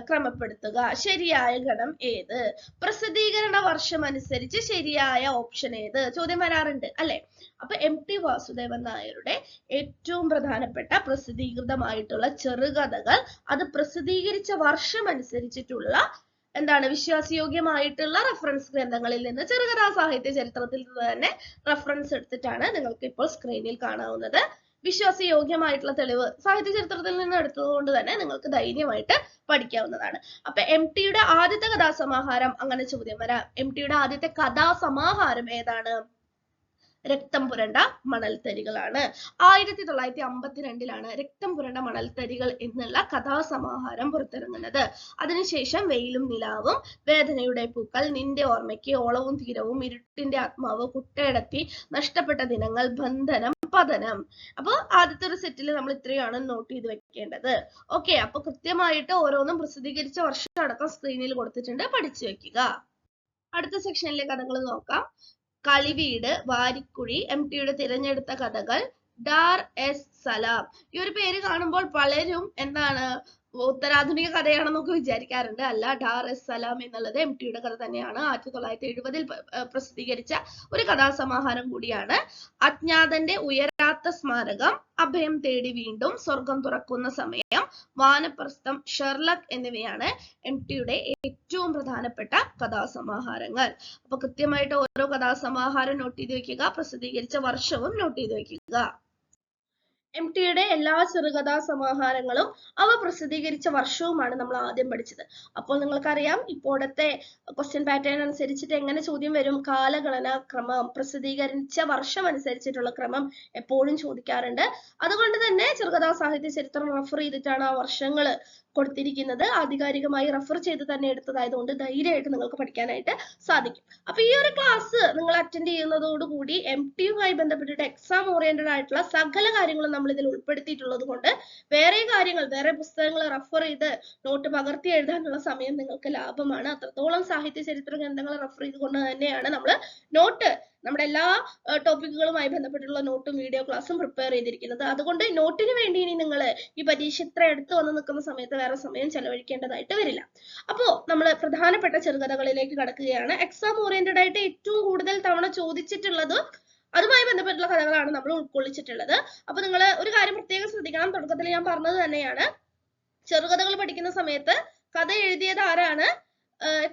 ക്രമപ്പെടുത്തുക. ശരിയായ ഗണം ഏത്? പ്രസിദ്ധീകരണ വർഷം അനുസരിച്ച് ശരിയായ ഓപ്ഷൻ ഏത്? ചോദ്യം വരാറുണ്ട് അല്ലെ? അപ്പൊ MT വാസുദേവൻ നായരുടെ ഏറ്റവും പ്രധാനപ്പെട്ട പ്രസിദ്ധീകൃതമായിട്ടുള്ള ചെറുകഥകൾ അത് പ്രസിദ്ധീകരിച്ച വർഷം അനുസരിച്ചിട്ടുള്ള എന്താണ് വിശ്വാസയോഗ്യമായിട്ടുള്ള റെഫറൻസ് ഗ്രന്ഥങ്ങളിൽ നിന്ന് ചെറുകഥാ സാഹിത്യ ചരിത്രത്തിൽ നിന്ന് തന്നെ റെഫറൻസ് എടുത്തിട്ടാണ് നിങ്ങൾക്ക് ഇപ്പോൾ സ്ക്രീനിൽ കാണാവുന്നത്. വിശ്വാസയോഗ്യമായിട്ടുള്ള തെളിവ് സാഹിത്യ ചരിത്രത്തിൽ നിന്ന് എടുത്തതുകൊണ്ട് തന്നെ നിങ്ങൾക്ക് ധൈര്യമായിട്ട് പഠിക്കാവുന്നതാണ്. അപ്പൊ MTയുടെ ആദ്യത്തെ കഥാസമാഹാരം, അങ്ങനെ ചോദ്യം വരാം. MTയുടെ ആദ്യത്തെ കഥാസമാഹാരം ഏതാണ്? രക്തം പുരണ്ട മണൽത്തരികളാണ്. 1952 രക്തം പുരണ്ട മണൽത്തരികൾ എന്നുള്ള കഥാസമാഹാരം പുറത്തിറങ്ങുന്നത്. അതിനുശേഷം വെയിലും നിലാവും, വേദനയുടെ പൂക്കൾ, നിന്റെ ഓർമ്മയ്ക്ക്, ഓളവും തീരവും, ഇരുട്ടിന്റെ ആത്മാവ്, കുട്ടേടത്തി, നഷ്ടപ്പെട്ട ദിനങ്ങൾ, ബന്ധനം, പതനം. അപ്പൊ ആദ്യത്തെ ഒരു സെറ്റിൽ നമ്മൾ ഇത്രയാണ് നോട്ട് ചെയ്ത് വെക്കേണ്ടത്. ഓക്കെ, അപ്പൊ കൃത്യമായിട്ട് ഓരോന്നും പ്രസിദ്ധീകരിച്ച വർഷം അടക്കം സ്ക്രീനിൽ കൊടുത്തിട്ടുണ്ട്, പഠിച്ചു വെക്കുക. അടുത്ത സെക്ഷനിലെ കഥകൾ നോക്കാം. കളിവീട്, വാരിക്കുഴി, MTയുടെ തിരഞ്ഞെടുത്ത കഥകൾ, ഡാർ എസ് സലാം. ഈ ഒരു പേര് കാണുമ്പോൾ പലരും എന്താണ് ഉത്തരാധുനിക കഥയാണെന്നൊക്കെ വിചാരിക്കാറുണ്ട്. അല്ല, ഡാർ എസ് സലാം എന്നുള്ളത് MTയുടെ കഥ തന്നെയാണ്. 1970 പ്രസിദ്ധീകരിച്ച ഒരു കഥാസമാഹാരം കൂടിയാണ്. അജ്ഞാതന്റെ ഉയരാത്ത സ്മാരകം, അഭയം തേടി വീണ്ടും, സ്വർഗം തുറക്കുന്ന സമയം, വാനപ്രസ്ഥം, ഷെർലക് എന്നിവയാണ് MTയുടെ ഏറ്റവും പ്രധാനപ്പെട്ട കഥാസമാഹാരങ്ങൾ. അപ്പൊ കൃത്യമായിട്ട് ഓരോ കഥാസമാഹാരം നോട്ട് ചെയ്ത് വെക്കുക, പ്രസിദ്ധീകരിച്ച വർഷവും നോട്ട് ചെയ്ത് വെക്കുക. MTയുടെ എല്ലാ ചെറുകഥാ സമാഹാരങ്ങളും അവ പ്രസിദ്ധീകരിച്ച വർഷവുമാണ് നമ്മൾ ആദ്യം പഠിച്ചത്. അപ്പോൾ നിങ്ങൾക്കറിയാം ഇപ്പോഴത്തെ ക്വസ്റ്റ്യൻ പാറ്റേൺ അനുസരിച്ചിട്ട് എങ്ങനെ ചോദ്യം വരും? കാലഗണന ക്രമം, പ്രസിദ്ധീകരിച്ച വർഷം അനുസരിച്ചിട്ടുള്ള ക്രമം എപ്പോഴും ചോദിക്കാറുണ്ട്. അതുകൊണ്ട് തന്നെ ചെറുകഥാ സാഹിത്യ ചരിത്രം റെഫർ ചെയ്തിട്ടാണ് ആ വർഷങ്ങൾ കൊടുത്തിരിക്കുന്നത്. ആധികാരികമായി റെഫർ ചെയ്ത് തന്നെ എടുത്തതായതുകൊണ്ട് ധൈര്യമായിട്ട് നിങ്ങൾക്ക് പഠിക്കാനായിട്ട് സാധിക്കും. അപ്പൊ ഈ ഒരു ക്ലാസ് നിങ്ങൾ അറ്റൻഡ് ചെയ്യുന്നതോടുകൂടി MTയുമായി ബന്ധപ്പെട്ടിട്ട് എക്സാം ഓറിയന്റഡ് ആയിട്ടുള്ള സകല കാര്യങ്ങളും നമ്മൾ ഇതിൽ ഉൾപ്പെടുത്തിയിട്ടുള്ളത് കൊണ്ട് വേറെ കാര്യങ്ങൾ, വേറെ പുസ്തകങ്ങൾ റെഫർ ചെയ്ത് നോട്ട് പകർത്തി എഴുതാനുള്ള സമയം നിങ്ങൾക്ക് ലാഭമാണ്. അത്രത്തോളം സാഹിത്യ ചരിത്ര ഗ്രന്ഥങ്ങൾ റെഫർ ചെയ്തുകൊണ്ട് തന്നെയാണ് നമ്മൾ നോട്ട്, നമ്മുടെ എല്ലാ ടോപ്പിക്കുകളുമായി ബന്ധപ്പെട്ടുള്ള നോട്ടും വീഡിയോ ക്ലാസ്സും പ്രിപ്പയർ ചെയ്തിരിക്കുന്നത്. അതുകൊണ്ട് നോട്ടിന് വേണ്ടി ഇനി നിങ്ങൾ ഈ പരീക്ഷ ഇത്ര എടുത്തു വന്ന് നിൽക്കുന്ന സമയത്ത് വേറെ സമയം ചെലവഴിക്കേണ്ടതായിട്ട് വരില്ല. അപ്പോ നമ്മൾ പ്രധാനപ്പെട്ട ചെറുകഥകളിലേക്ക് കടക്കുകയാണ്. എക്സാം ഓറിയന്റഡ് ആയിട്ട് ഏറ്റവും കൂടുതൽ തവണ ചോദിച്ചിട്ടുള്ളത് അതുമായി ബന്ധപ്പെട്ടുള്ള കഥകളാണ് നമ്മൾ ഉൾക്കൊള്ളിച്ചിട്ടുള്ളത്. അപ്പൊ നിങ്ങൾ ഒരു കാര്യം പ്രത്യേകം ശ്രദ്ധിക്കണം. തുടക്കത്തിൽ ഞാൻ പറഞ്ഞത് തന്നെയാണ്, ചെറുകഥകൾ പഠിക്കുന്ന സമയത്ത് കഥ എഴുതിയത് ആരാണ്,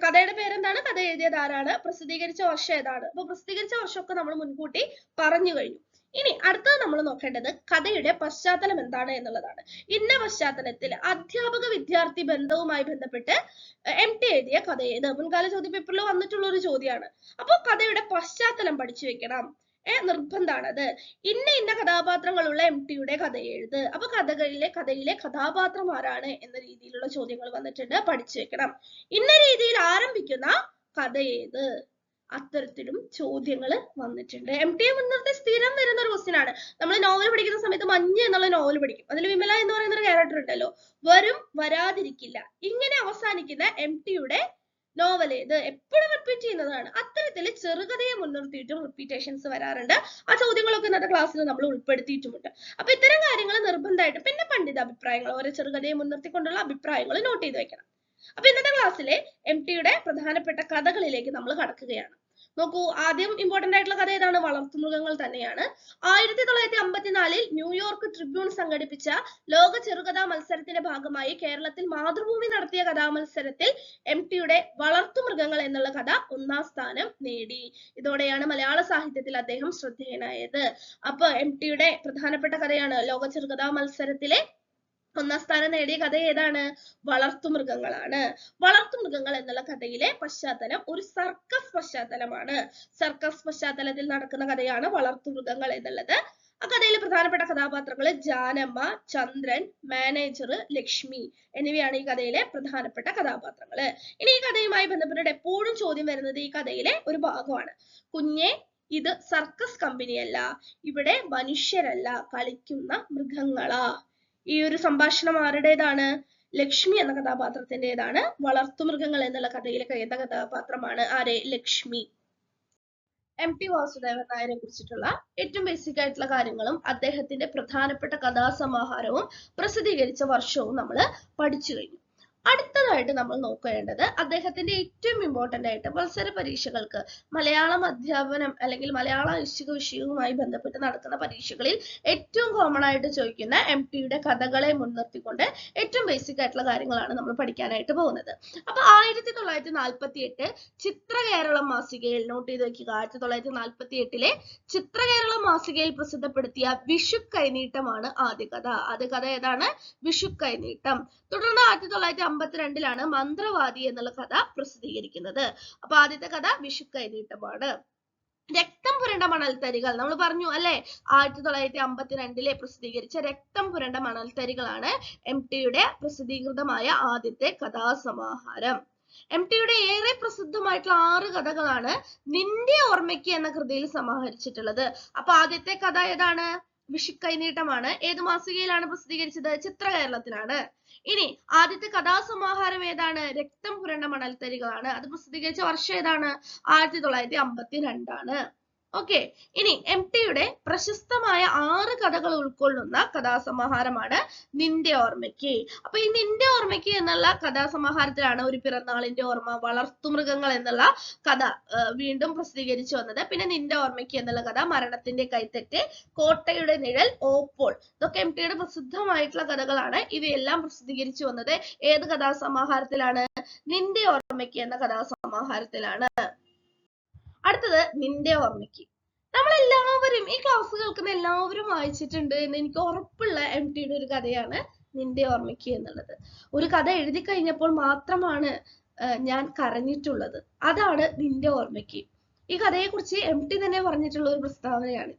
കഥയുടെ പേരെന്താണ്, കഥ എഴുതിയത് ആരാണ്, പ്രസിദ്ധീകരിച്ച വർഷം ഏതാണ്. അപ്പൊ പ്രസിദ്ധീകരിച്ച വർഷമൊക്കെ നമ്മൾ മുൻകൂട്ടി പറഞ്ഞു കഴിഞ്ഞു. ഇനി അടുത്തത് നമ്മൾ നോക്കേണ്ടത് കഥയുടെ പശ്ചാത്തലം എന്താണ് എന്നുള്ളതാണ്. ഇന്ന പശ്ചാത്തലത്തിൽ അധ്യാപക വിദ്യാർത്ഥി ബന്ധവുമായി ബന്ധപ്പെട്ട് MT എഴുതിയ കഥ ഏത്? മുൻകാല ചോദ്യപേപ്പറിൽ വന്നിട്ടുള്ള ഒരു ചോദ്യമാണ്. അപ്പൊ കഥയുടെ പശ്ചാത്തലം പഠിച്ചു വെക്കണം, നിർബന്ധാണത്. ഇന്ന കഥാപാത്രങ്ങളുള്ള MTയുടെ കഥ എഴുത്. അപ്പൊ കഥയിലെ കഥാപാത്രം ആരാണ് എന്ന രീതിയിലുള്ള ചോദ്യങ്ങൾ വന്നിട്ടുണ്ട്, പഠിച്ചു വെക്കണം. ഇന്ന രീതിയിൽ ആരംഭിക്കുന്ന കഥ ഏത്? അത്തരത്തിലും ചോദ്യങ്ങൾ വന്നിട്ടുണ്ട്. MTയെ മുൻനിർത്തി സ്ഥിരം വരുന്ന ഒരു ക്വസ്റ്റ്യൻ ആണ്. നമ്മൾ നോവൽ പഠിക്കുന്ന സമയത്ത് മഞ്ഞ് എന്നുള്ള നോവൽ പഠിക്കും. അതിൽ വിമല എന്ന് പറയുന്ന ഒരു ക്യാരക്ടർ ഉണ്ടല്ലോ, വരും വരാതിരിക്കില്ല, ഇങ്ങനെ അവസാനിക്കുന്ന MTയുടെ നോവൽ ഏത്? എപ്പോഴും റിപ്പീറ്റ് ചെയ്യുന്നതാണ്. അത്തരത്തിൽ ചെറുകഥയെ മുൻനിർത്തിയിട്ടും റിപ്പീറ്റേഷൻസ് വരാറുണ്ട്. ആ ചോദ്യങ്ങളൊക്കെ ഇന്നത്തെ ക്ലാസ്സിൽ നമ്മൾ ഉൾപ്പെടുത്തിയിട്ടുമുണ്ട്. അപ്പൊ ഇത്തരം കാര്യങ്ങൾ നിർബന്ധമായിട്ട്, പിന്നെ പണ്ഡിത അഭിപ്രായങ്ങൾ, ഓരോ ചെറുകഥയെ മുൻനിർത്തിക്കൊണ്ടുള്ള അഭിപ്രായങ്ങൾ നോട്ട് ചെയ്ത് വെക്കണം. അപ്പൊ ഇന്നത്തെ ക്ലാസ്സിലെ MTയുടെ പ്രധാനപ്പെട്ട കഥകളിലേക്ക് നമ്മൾ കടക്കുകയാണ്. നോക്കൂ, ആദ്യം ഇമ്പോർട്ടന്റ് ആയിട്ടുള്ള കഥ ഏതാണ്? വളർത്തുമൃഗങ്ങൾ തന്നെയാണ്. 1954 ന്യൂയോർക്ക് ട്രിബ്യൂൺ സംഘടിപ്പിച്ച ലോക ചെറുകഥാ മത്സരത്തിന്റെ ഭാഗമായി കേരളത്തിൽ മാതൃഭൂമി നടത്തിയ കഥാമത്സരത്തിൽ MTയുടെ വളർത്തുമൃഗങ്ങൾ എന്നുള്ള കഥ 1ാം സ്ഥാനം നേടി. ഇതോടെയാണ് മലയാള സാഹിത്യത്തിൽ അദ്ദേഹം ശ്രദ്ധേയനായത്. അപ്പൊ MTയുടെ പ്രധാനപ്പെട്ട കഥയാണ് ലോക ചെറുകഥാ മത്സരത്തിലെ 1ാം സ്ഥാനം നേടിയ കഥ ഏതാണ്? വളർത്തുമൃഗങ്ങളാണ്. വളർത്തുമൃഗങ്ങൾ എന്നുള്ള കഥയിലെ പശ്ചാത്തലം ഒരു സർക്കസ് പശ്ചാത്തലമാണ്. സർക്കസ് പശ്ചാത്തലത്തിൽ നടക്കുന്ന കഥയാണ് വളർത്തുമൃഗങ്ങൾ എന്നുള്ളത്. ആ കഥയിലെ പ്രധാനപ്പെട്ട കഥാപാത്രങ്ങൾ ജാനമ്മ, ചന്ദ്രൻ, മാനേജർ, ലക്ഷ്മി എന്നിവയാണ് ഈ കഥയിലെ പ്രധാനപ്പെട്ട കഥാപാത്രങ്ങൾ. ഇനി ഈ കഥയുമായി ബന്ധപ്പെട്ടിട്ട് എപ്പോഴും ചോദ്യം വരുന്നത് ഈ കഥയിലെ ഒരു ഭാഗമാണ്. കുഞ്ഞെ, ഇത് സർക്കസ് കമ്പനിയല്ല, ഇവിടെ മനുഷ്യരല്ല, കളിക്കുന്ന മൃഗങ്ങളാ. ഈ ഒരു സംഭാഷണം ആരുടേതാണ്? ലക്ഷ്മി എന്ന കഥാപാത്രത്തിൻ്റെതാണ്. വളർത്തുമൃഗങ്ങൾ എന്നുള്ള കഥയിലെ കഥാപാത്രമാണ് ആരെ? ലക്ഷ്മി. MT വാസുദേവൻ നായരെ കുറിച്ചിട്ടുള്ള ഏറ്റവും ബേസിക് ആയിട്ടുള്ള കാര്യങ്ങളും അദ്ദേഹത്തിന്റെ പ്രധാനപ്പെട്ട കഥാസമാഹാരവും പ്രസിദ്ധീകരിച്ച വർഷവും നമ്മൾ പഠിച്ചു കഴിഞ്ഞു. അടുത്തതായിട്ട് നമ്മൾ നോക്കേണ്ടത് അദ്ദേഹത്തിന്റെ ഏറ്റവും ഇമ്പോർട്ടന്റ് ആയിട്ട് മത്സര പരീക്ഷകൾക്ക് മലയാളം അധ്യാപനം അല്ലെങ്കിൽ മലയാള ഐച്ഛിക വിഷയവുമായി ബന്ധപ്പെട്ട് നടക്കുന്ന പരീക്ഷകളിൽ ഏറ്റവും കോമൺ ആയിട്ട് ചോദിക്കുന്ന MTയുടെ കഥകളെ മുൻനിർത്തിക്കൊണ്ട് ഏറ്റവും ബേസിക് ആയിട്ടുള്ള കാര്യങ്ങളാണ് നമ്മൾ പഠിക്കാനായിട്ട് പോകുന്നത്. അപ്പൊ 1948 ചിത്രകേരളം മാസികയിൽ നോട്ട് ചെയ്ത് വെക്കുക. 1948 ചിത്രകേരളം മാസികയിൽ പ്രസിദ്ധപ്പെടുത്തിയ വിഷു കൈനീട്ടമാണ് ആദ്യ കഥ. ആദ്യ കഥ ഏതാണ്? വിഷു കൈനീട്ടം. തുടർന്ന് 1952 മന്ത്രവാദി എന്നുള്ള കഥ പ്രസിദ്ധീകരിക്കുന്നത്. അപ്പൊ ആദ്യത്തെ കഥ വിഷു കൈനീട്ടമാണ്. രക്തം പുരണ്ട മണൽത്തരികൾ നമ്മൾ പറഞ്ഞു അല്ലെ, 1952 പ്രസിദ്ധീകരിച്ച രക്തം പുരണ്ട മണൽത്തരികളാണ് MTയുടെ പ്രസിദ്ധീകൃതമായ ആദ്യത്തെ കഥാസമാഹാരം. MTയുടെ ഏറെ പ്രസിദ്ധമായിട്ടുള്ള 6 കഥകളാണ് നിന്റെ ഓർമ്മയ്ക്ക് എന്ന കൃതിയിൽ സമാഹരിച്ചിട്ടുള്ളത്. അപ്പൊ ആദ്യത്തെ കഥ ഏതാണ്? വിഷു കൈനീട്ടമാണ്. ഏത് മാസികയിലാണ് പ്രസിദ്ധീകരിച്ചത്? ചിത്രകേരളത്തിലാണ്. ഇനി ആദ്യത്തെ കഥാസമാഹാരം ഏതാണ്? രക്തം പുരണ്ട മണൽത്തരികളാണ്. അത് പ്രസിദ്ധീകരിച്ച വർഷം ഏതാണ്? 1952 ആണ്. ഓക്കെ, ഇനി MTയുടെ പ്രശസ്തമായ 6 കഥകൾ ഉൾക്കൊള്ളുന്ന കഥാസമാഹാരമാണ് നിന്റെ ഓർമ്മയ്ക്ക്. അപ്പൊ ഈ നിന്റെ ഓർമ്മയ്ക്ക് എന്നുള്ള കഥാസമാഹാരത്തിലാണ് ഒരു പിറന്നാളിന്റെ ഓർമ്മ, വളർത്തുമൃഗങ്ങൾ എന്നുള്ള കഥ വീണ്ടും പ്രസിദ്ധീകരിച്ചു വന്നത്. പിന്നെ നിന്റെ ഓർമ്മയ്ക്ക് എന്നുള്ള കഥ, മരണത്തിന്റെ കൈത്തെറ്റ്, കോട്ടയുടെ നിഴൽ, ഓപ്പോൾ, ഇതൊക്കെ MTയുടെ പ്രസിദ്ധമായിട്ടുള്ള കഥകളാണ്. ഇവയെല്ലാം പ്രസിദ്ധീകരിച്ചു വന്നത് ഏത് കഥാസമാഹാരത്തിലാണ്? നിന്റെ ഓർമ്മയ്ക്ക് എന്ന കഥാസമാഹാരത്തിലാണ്. അടുത്തത് നിന്റെ ഓർമ്മയ്ക്ക്. നമ്മളെല്ലാവരും ഈ ക്ലാസ് കേൾക്കുന്ന എല്ലാവരും വായിച്ചിട്ടുണ്ട് എന്ന് എനിക്ക് ഉറപ്പുള്ള MTയുടെ ഒരു കഥയാണ് നിന്റെ ഓർമ്മയ്ക്ക് എന്നുള്ളത്. ഒരു കഥ എഴുതി കഴിഞ്ഞപ്പോൾ മാത്രമാണ് ഞാൻ കരഞ്ഞിട്ടുള്ളത്. അതാണ് നിന്റെ ഓർമ്മയ്ക്ക്. ഈ കഥയെക്കുറിച്ച് MT തന്നെ പറഞ്ഞിട്ടുള്ള ഒരു പ്രസ്താവനയാണ്.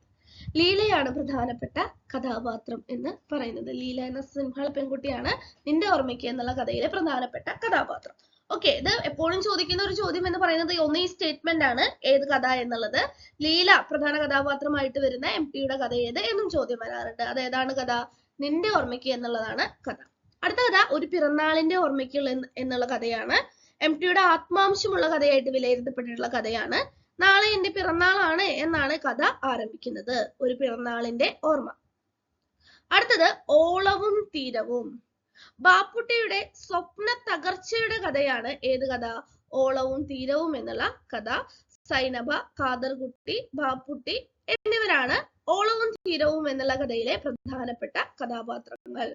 ലീലയാണ് പ്രധാനപ്പെട്ട കഥാപാത്രം എന്ന് പറയുന്നത്. ലീല എന്ന സിംഹള പെൺകുട്ടിയാണ് നിന്റെ ഓർമ്മയ്ക്ക് എന്നുള്ള കഥയിലെ പ്രധാനപ്പെട്ട കഥാപാത്രം. ഓക്കെ, ഇത് എപ്പോഴും ചോദിക്കുന്ന ഒരു ചോദ്യം എന്ന് പറയുന്നത് ഒന്ന് ഈ സ്റ്റേറ്റ്മെന്റ് ആണ്, ഏത് കഥ എന്നുള്ളത്. ലീല പ്രധാന കഥാപാത്രമായിട്ട് വരുന്ന MTയുടെ കഥ ഏത് എന്നും ചോദ്യം വരാറുണ്ട്. അതേതാണ് കഥ? നിന്റെ ഓർമ്മയ്ക്ക് എന്നുള്ളതാണ് കഥ. അടുത്ത കഥ ഒരു പിറന്നാളിന്റെ ഓർമ്മയ്ക്ക് എന്നുള്ള കഥയാണ്. MTയുടെ ആത്മാംശമുള്ള കഥയായിട്ട് വിലയിരുത്തപ്പെട്ടിട്ടുള്ള കഥയാണ്. നാളെ എന്റെ പിറന്നാളാണ് എന്നാണ് കഥ ആരംഭിക്കുന്നത്. ഒരു പിറന്നാളിന്റെ ഓർമ്മ. അടുത്തത് ഓളവും തീരവും. ബാപ്പുട്ടിയുടെ സ്വപ്ന തകർച്ചയുടെ കഥയാണ് ഏത് കഥ? ഓളവും തീരവും എന്നുള്ള കഥ. സൈനബ, ഖാദർകുട്ടി, ബാപ്പുട്ടി എന്നിവരാണ് ഓളവും തീരവും എന്നുള്ള കഥയിലെ പ്രധാനപ്പെട്ട കഥാപാത്രങ്ങൾ.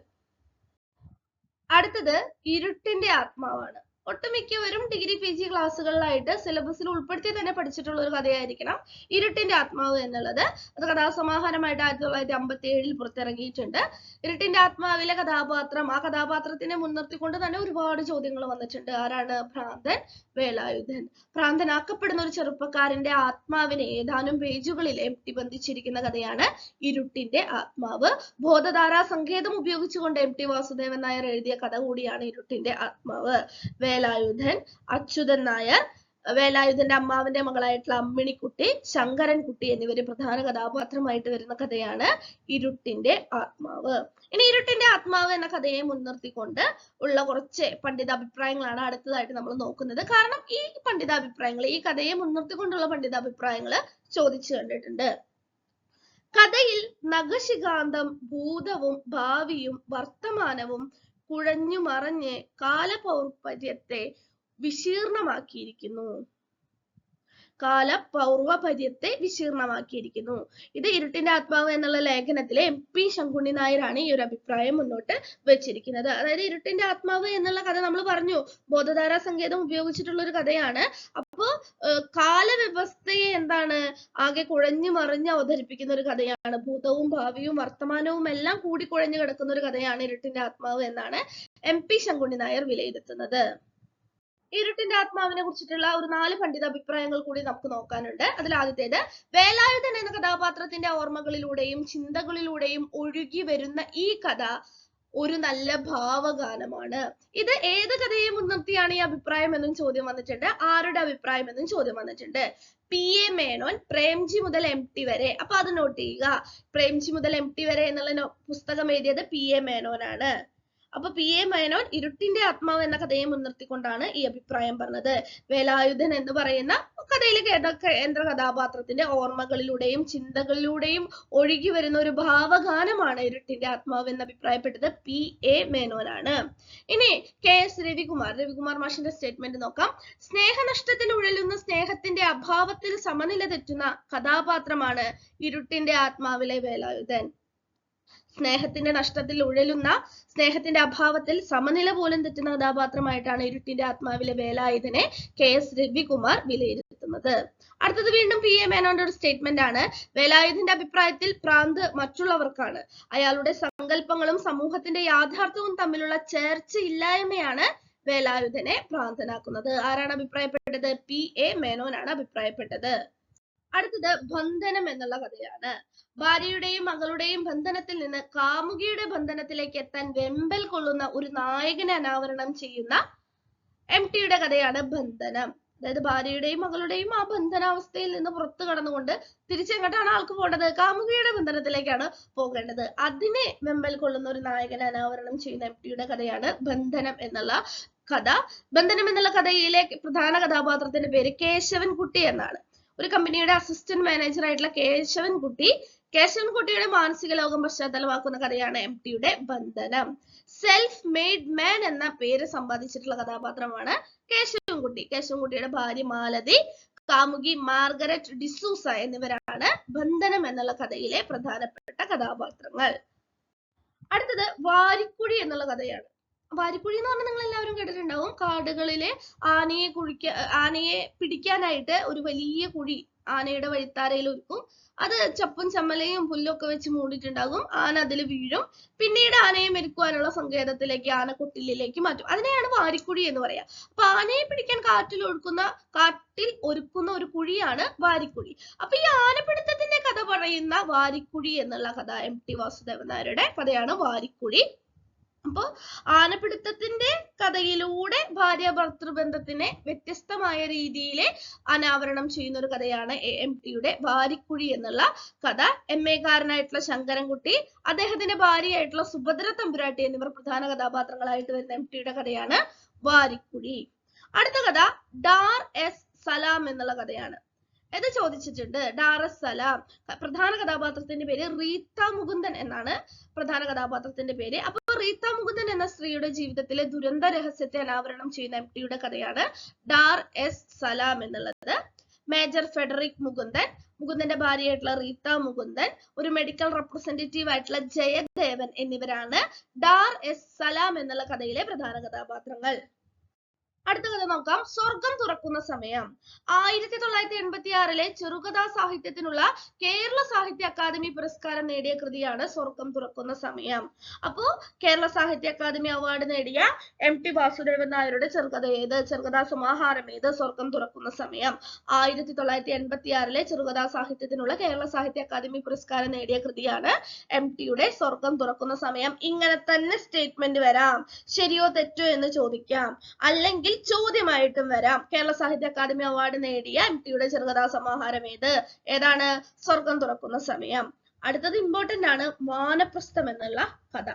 അടുത്തത് ഇരുട്ടിന്റെ ആത്മാവാണ്. ഒട്ടുമിക്കവരും ഡിഗ്രി PG ക്ലാസ്സുകളിലായിട്ട് സിലബസിൽ ഉൾപ്പെടുത്തി തന്നെ പഠിച്ചിട്ടുള്ള ഒരു കഥയായിരിക്കണം ഇരുട്ടിന്റെ ആത്മാവ് എന്നുള്ളത്. അത് കഥാസമാഹാരമായിട്ട് 1957 പുറത്തിറങ്ങിയിട്ടുണ്ട്. ഇരുട്ടിന്റെ ആത്മാവിലെ കഥാപാത്രം, ആ കഥാപാത്രത്തിനെ മുൻനിർത്തിക്കൊണ്ട് തന്നെ ഒരുപാട് ചോദ്യങ്ങൾ വന്നിട്ടുണ്ട്. ആരാണ്? ഭ്രാന്തൻ, വേലായുധൻ. ഭ്രാന്തനാക്കപ്പെടുന്ന ഒരു ചെറുപ്പക്കാരന്റെ ആത്മാവിനെ ഏതാനും പേജുകളിൽ MT ബന്ധിച്ചിരിക്കുന്ന കഥയാണ് ഇരുട്ടിന്റെ ആത്മാവ്. ബോധധാരാ സങ്കേതം ഉപയോഗിച്ചുകൊണ്ട് MT വാസുദേവൻ നായർ എഴുതിയ കഥ കൂടിയാണ് ഇരുട്ടിന്റെ ആത്മാവ്. വേലായുധൻ, അച്യുതൻ നായർ, വേലായുധന്റെ അമ്മാവന്റെ മകളായിട്ടുള്ള അമ്മിണിക്കുട്ടി, ശങ്കരൻകുട്ടി എന്നിവര് പ്രധാന കഥാപാത്രമായിട്ട് വരുന്ന കഥയാണ് ഇരുട്ടിന്റെ ആത്മാവ്. ഇനി ഇരുട്ടിന്റെ ആത്മാവ് എന്ന കഥയെ മുൻനിർത്തിക്കൊണ്ട് ഉള്ള കുറച്ച് പണ്ഡിതാഭിപ്രായങ്ങളാണ് അടുത്തതായിട്ട് നമ്മൾ നോക്കുന്നത്. കാരണം ഈ പണ്ഡിതാഭിപ്രായങ്ങൾ, ഈ കഥയെ മുൻനിർത്തിക്കൊണ്ടുള്ള പണ്ഡിതാഭിപ്രായങ്ങൾ ചോദിച്ചു കണ്ടിട്ടുണ്ട്. കഥയിൽ നഖശികാന്തം ഭൂതവും ഭാവിയും വർത്തമാനവും കുഴഞ്ഞു മറഞ്ഞ് കാലപൗർപര്യത്തെ വിശീർണമാക്കിയിരിക്കുന്നു. കാലപൗർവപര്യത്തെ വിശീർണമാക്കിയിരിക്കുന്നു. ഇത് ഇരുട്ടിന്റെ ആത്മാവ് എന്നുള്ള ലേഖനത്തിലെ MP ശങ്കുണ്ണി നായരാണ് ഈ ഒരു അഭിപ്രായം മുന്നോട്ട് വെച്ചിരിക്കുന്നത്. അതായത് ഇരുട്ടിന്റെ ആത്മാവ് എന്നുള്ള കഥ നമ്മൾ പറഞ്ഞു ബോധധാരാ സങ്കേതം ഉപയോഗിച്ചിട്ടുള്ള ഒരു കഥയാണ്. അപ്പോ കാലവ്യവസ്ഥയെ എന്താണ് ആകെ കുഴഞ്ഞു മറിഞ്ഞ് അവതരിപ്പിക്കുന്ന ഒരു കഥയാണ്. ഭൂതവും ഭാവിയും വർത്തമാനവും എല്ലാം കൂടി കുഴഞ്ഞു കിടക്കുന്ന ഒരു കഥയാണ് ഇരുട്ടിന്റെ ആത്മാവ് എന്നാണ് MP ശങ്കുണ്ണി നായർ വിലയിരുത്തുന്നത്. ഇരുട്ടിന്റെ ആത്മാവിനെ കുറിച്ചിട്ടുള്ള ഒരു 4 പണ്ഡിതാഭിപ്രായങ്ങൾ കൂടി നമുക്ക് നോക്കാനുണ്ട്. അതിൽ ആദ്യത്തേത്, വേലായുധൻ എന്ന കഥാപാത്രത്തിന്റെ ഓർമ്മകളിലൂടെയും ചിന്തകളിലൂടെയും ഒഴുകി വരുന്ന ഈ കഥ ഒരു നല്ല ഭാവഗാനമാണ്. ഇത് ഏത് കഥയെ മുൻനിർത്തിയാണ് ഈ അഭിപ്രായം എന്നും ചോദ്യം വന്നിട്ടുണ്ട്. ആരുടെ അഭിപ്രായം എന്നും ചോദ്യം വന്നിട്ടുണ്ട്. PA മേനോൻ, പ്രേംജി മുതൽ MT വരെ. അപ്പൊ അത് നോട്ട് ചെയ്യുക. പ്രേംജി മുതൽ MT വരെ എന്നുള്ള പുസ്തകം എഴുതിയത് PA മേനോനാണ്. അപ്പൊ P.A. മേനോൻ ഇരുട്ടിന്റെ ആത്മാവ് എന്ന കഥയെ മുൻനിർത്തിക്കൊണ്ടാണ് ഈ അഭിപ്രായം പറഞ്ഞത്. വേലായുധൻ എന്ന് പറയുന്ന കഥയിലെ കേന്ദ്ര കഥാപാത്രത്തിന്റെ ഓർമ്മകളിലൂടെയും ചിന്തകളിലൂടെയും ഒഴുകി വരുന്ന ഒരു ഭാവഗാനമാണ് ഇരുട്ടിന്റെ ആത്മാവ് എന്ന് അഭിപ്രായപ്പെട്ടത് P.A. മേനോനാണ്. ഇനി K.S. രവികുമാർ മാഷിന്റെ സ്റ്റേറ്റ്മെന്റ് നോക്കാം. സ്നേഹനഷ്ടത്തിൽ ഉഴലുന്ന സ്നേഹത്തിന്റെ അഭാവത്തിൽ സമനില തെറ്റുന്ന കഥാപാത്രമാണ് ഇരുട്ടിന്റെ ആത്മാവിലെ വേലായുധൻ. സ്നേഹത്തിന്റെ നഷ്ടത്തിൽ ഉഴലുന്ന, സ്നേഹത്തിന്റെ അഭാവത്തിൽ സമനില പോലും തെറ്റുന്ന കഥാപാത്രമായിട്ടാണ് ഇരുട്ടിന്റെ ആത്മാവിലെ വേലായുധനെ K.S. രവികുമാർ വിലയിരുത്തുന്നത്. അടുത്തത് വീണ്ടും P.A. മേനോന്റെ ഒരു സ്റ്റേറ്റ്മെന്റ് ആണ്. വേലായുധന്റെ അഭിപ്രായത്തിൽ ഭ്രാന്ത് മറ്റുള്ളവർക്കാണ്. അയാളുടെ സങ്കല്പങ്ങളും സമൂഹത്തിന്റെ യാഥാർത്ഥ്യവും തമ്മിലുള്ള ചേർച്ചയില്ലായ്മയാണ് വേലായുധനെ ഭ്രാന്തനാക്കുന്നത്. ആരാണ് അഭിപ്രായപ്പെട്ടത്? P.A. മേനോനാണ് അഭിപ്രായപ്പെട്ടത്. അടുത്തത് ബന്ധനം എന്നുള്ള കഥയാണ്. ഭാര്യയുടെയും മകളുടെയും ബന്ധനത്തിൽ നിന്ന് കാമുകിയുടെ ബന്ധനത്തിലേക്ക് എത്താൻ വെമ്പൽ കൊള്ളുന്ന ഒരു നായകനെ അനാവരണം ചെയ്യുന്ന MTയുടെ കഥയാണ് ബന്ധനം. അതായത് ഭാര്യയുടെയും മകളുടെയും ആ ബന്ധനാവസ്ഥയിൽ നിന്ന് പുറത്തു കടന്നുകൊണ്ട് തിരിച്ചെങ്ങോട്ടാണ് ആൾക്ക് പോകേണ്ടത്? കാമുകിയുടെ ബന്ധനത്തിലേക്കാണ് പോകേണ്ടത്. അതിനെ വെമ്പൽ കൊള്ളുന്ന ഒരു നായകനെ അനാവരണം ചെയ്യുന്ന MTയുടെ കഥയാണ് ബന്ധനം എന്നുള്ള കഥ. ബന്ധനം എന്നുള്ള കഥയിലെ പ്രധാന കഥാപാത്രത്തിന്റെ പേര് കേശവൻകുട്ടി എന്നാണ്. ഒരു കമ്പനിയുടെ അസിസ്റ്റന്റ് മാനേജർ ആയിട്ടുള്ള കേശവൻകുട്ടിയുടെ മാനസിക ലോകം പശ്ചാത്തലമാക്കുന്ന കഥയാണ് MTയുടെ ബന്ധനം. സെൽഫ് മെയ്ഡ് മാൻ എന്ന പേര് സമ്പാദിച്ചിട്ടുള്ള കഥാപാത്രമാണ് കേശവൻകുട്ടിയുടെ ഭാര്യ മാലതി, കാമുകി മാർഗരറ്റ് ഡിസൂസ എന്നിവരാണ് ബന്ധനം എന്നുള്ള കഥയിലെ പ്രധാനപ്പെട്ട കഥാപാത്രങ്ങൾ. അടുത്തത് വാരിക്കുഴി എന്നുള്ള കഥയാണ്. വാരിക്കുഴി എന്ന് പറഞ്ഞാൽ നിങ്ങൾ എല്ലാവരും കേട്ടിട്ടുണ്ടാവും. കാടുകളിലെ ആനയെ പിടിക്കാനായിട്ട് ഒരു വലിയ കുഴി ആനയുടെ വഴിത്താരയിൽ ഒരുക്കും. അത് ചപ്പും ചമ്മലയും പുല്ലൊക്കെ വെച്ച് മൂടിയിട്ടുണ്ടാകും. ആന അതിൽ വീഴും. പിന്നീട് ആനയെ മെരുക്കുവാനുള്ള സങ്കേതത്തിലേക്ക്, ആനക്കൊട്ടിലേക്ക് മാറ്റും. അതിനെയാണ് വാരിക്കുഴി എന്ന് പറയാ. അപ്പൊ ആനയെ പിടിക്കാൻ കാട്ടിൽ ഒരുക്കുന്ന ഒരു കുഴിയാണ് വാരിക്കുഴി. അപ്പൊ ഈ ആനപ്പിടുത്തത്തിന്റെ കഥ പറയുന്ന വാരിക്കുഴി എന്നുള്ള കഥ MT വാസുദേവൻ നായരുടെ കഥയാണ് വാരിക്കുഴി. അപ്പൊ ആനപ്പിടുത്തത്തിന്റെ കഥയിലൂടെ ഭാര്യ ഭർത്തൃബന്ധത്തിനെ വ്യത്യസ്തമായ രീതിയിൽ അനാവരണം ചെയ്യുന്ന ഒരു കഥയാണ് MTയുടെ വാരിക്കുഴി എന്നുള്ള കഥ. MA കാരനായിട്ടുള്ള ശങ്കരൻകുട്ടി, അദ്ദേഹത്തിന്റെ ഭാര്യയായിട്ടുള്ള സുഭദ്ര തമ്പുരാട്ടി എന്നിവർ പ്രധാന കഥാപാത്രങ്ങളായിട്ട് വരുന്ന MTയുടെ കഥയാണ് വാരിക്കുഴി. അടുത്ത കഥ ഡാർ എസ് സലാം എന്നുള്ള കഥയാണ്. ഇത് ചോദിച്ചിട്ടുണ്ട്. ഡാർ എസ് സലാം. പ്രധാന കഥാപാത്രത്തിന്റെ പേര് റീത്ത മുകുന്ദൻ എന്നാണ് പ്രധാന കഥാപാത്രത്തിന്റെ പേര്. അപ്പൊ റീത്ത മുകുന്ദൻ എന്ന സ്ത്രീയുടെ ജീവിതത്തിലെ ദുരന്ത രഹസ്യത്തെ അനാവരണം ചെയ്യുന്ന MTയുടെ കഥയാണ് ഡാർ എസ് സലാം എന്നുള്ളത്. മേജർ ഫെഡറിക് മുകുന്ദന്റെ ഭാര്യയായിട്ടുള്ള റീത്ത മുകുന്ദൻ, ഒരു മെഡിക്കൽ റെപ്രസെന്റേറ്റീവ് ആയിട്ടുള്ള ജയദേവൻ എന്നിവരാണ് ഡാർ എസ് സലാം എന്നുള്ള കഥയിലെ പ്രധാന കഥാപാത്രങ്ങൾ. അടുത്ത കഥ നോക്കാം. സ്വർഗം തുറക്കുന്ന സമയം. 1986 ചെറുകഥാ സാഹിത്യത്തിനുള്ള കേരള സാഹിത്യ അക്കാദമി പുരസ്കാരം നേടിയ കൃതിയാണ് സ്വർഗം തുറക്കുന്ന സമയം. അപ്പോ കേരള സാഹിത്യ അക്കാദമി അവാർഡ് നേടിയ MT വാസുദേവൻ നായരുടെ ചെറുകഥാ സമാഹാരം ഏത്? സ്വർഗം തുറക്കുന്ന സമയം. 1986 ചെറുകഥാ സാഹിത്യത്തിനുള്ള കേരള സാഹിത്യ അക്കാദമി പുരസ്കാരം നേടിയ കൃതിയാണ് MTയുടെ സ്വർഗം തുറക്കുന്ന സമയം. ഇങ്ങനെ തന്നെ സ്റ്റേറ്റ്മെന്റ് വരാം. ശരിയോ തെറ്റോ എന്ന് ചോദിക്കാം. അല്ലെങ്കിൽ ചോദ്യമായിട്ടും വരാം. കേരള സാഹിത്യ അക്കാദമി അവാർഡ് നേടിയ MTയുടെ ചെറുകഥാ സമാഹാരം ഏതാണ്? സ്വർഗം തുറക്കുന്ന സമയം. അടുത്തത് ഇമ്പോർട്ടന്റ് ആണ്. വാനപ്രസ്ഥം എന്നുള്ള കഥ.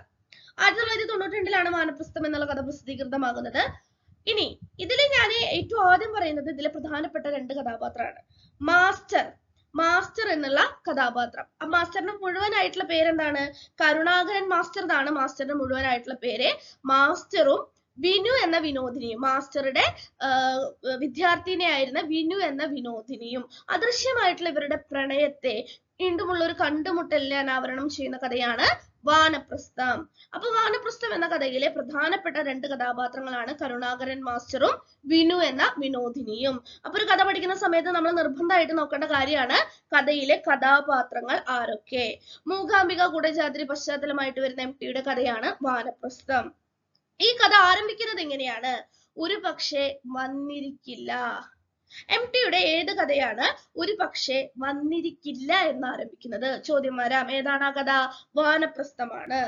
1992 വാനപ്രസ്ഥം എന്നുള്ള കഥ പ്രസിദ്ധീകൃതമാകുന്നത്. ഇനി ഇതിൽ ഞാൻ ഏറ്റവും ആദ്യം പറയുന്നത് ഇതിലെ പ്രധാനപ്പെട്ട 2 കഥാപാത്രമാണ്. മാസ്റ്റർ എന്നുള്ള കഥാപാത്രം. ആ മാസ്റ്ററിന്റെ മുഴുവനായിട്ടുള്ള പേരെന്താണ്? കരുണാകരൻ മാസ്റ്റർ എന്നാണ് മാസ്റ്ററിന്റെ മുഴുവനായിട്ടുള്ള പേര്. മാസ്റ്ററും വിനു എന്ന വിനോദിനിയും, മാസ്റ്ററുടെ വിദ്യാർത്ഥിനിയായിരുന്ന വിനു എന്ന വിനോദിനിയും അദൃശ്യമായിട്ടുള്ള ഇവരുടെ പ്രണയത്തെ വീണ്ടുമുള്ള ഒരു കണ്ടുമുട്ടലിനെ അനാവരണം ചെയ്യുന്ന കഥയാണ് വാനപ്രസ്ഥം. അപ്പൊ വാനപ്രസ്ഥം എന്ന കഥയിലെ പ്രധാനപ്പെട്ട 2 കഥാപാത്രങ്ങളാണ് കരുണാകരൻ മാസ്റ്ററും വിനു എന്ന വിനോദിനിയും. അപ്പൊ ഒരു കഥ പഠിക്കുന്ന സമയത്ത് നമ്മൾ നിർബന്ധമായിട്ട് നോക്കേണ്ട കാര്യമാണ് കഥയിലെ കഥാപാത്രങ്ങൾ ആരൊക്കെ. മൂകാംബിക ഗൂഢചാരിത്രി പശ്ചാത്തലമായിട്ട് വരുന്ന MTയുടെ കഥയാണ് വാനപ്രസ്ഥം. ഈ കഥ ആരംഭിക്കുന്നത് എങ്ങനെയാണ്? ഒരു പക്ഷേ വന്നിരിക്കില്ല. MTയുടെ ഏത് കഥയാണ് ഒരു പക്ഷേ വന്നിരിക്കില്ല എന്ന് ആരംഭിക്കുന്നത്? ചോദ്യം വരാം. ഏതാണ് ആ കഥ? വാനപ്രസ്ഥമാണ്.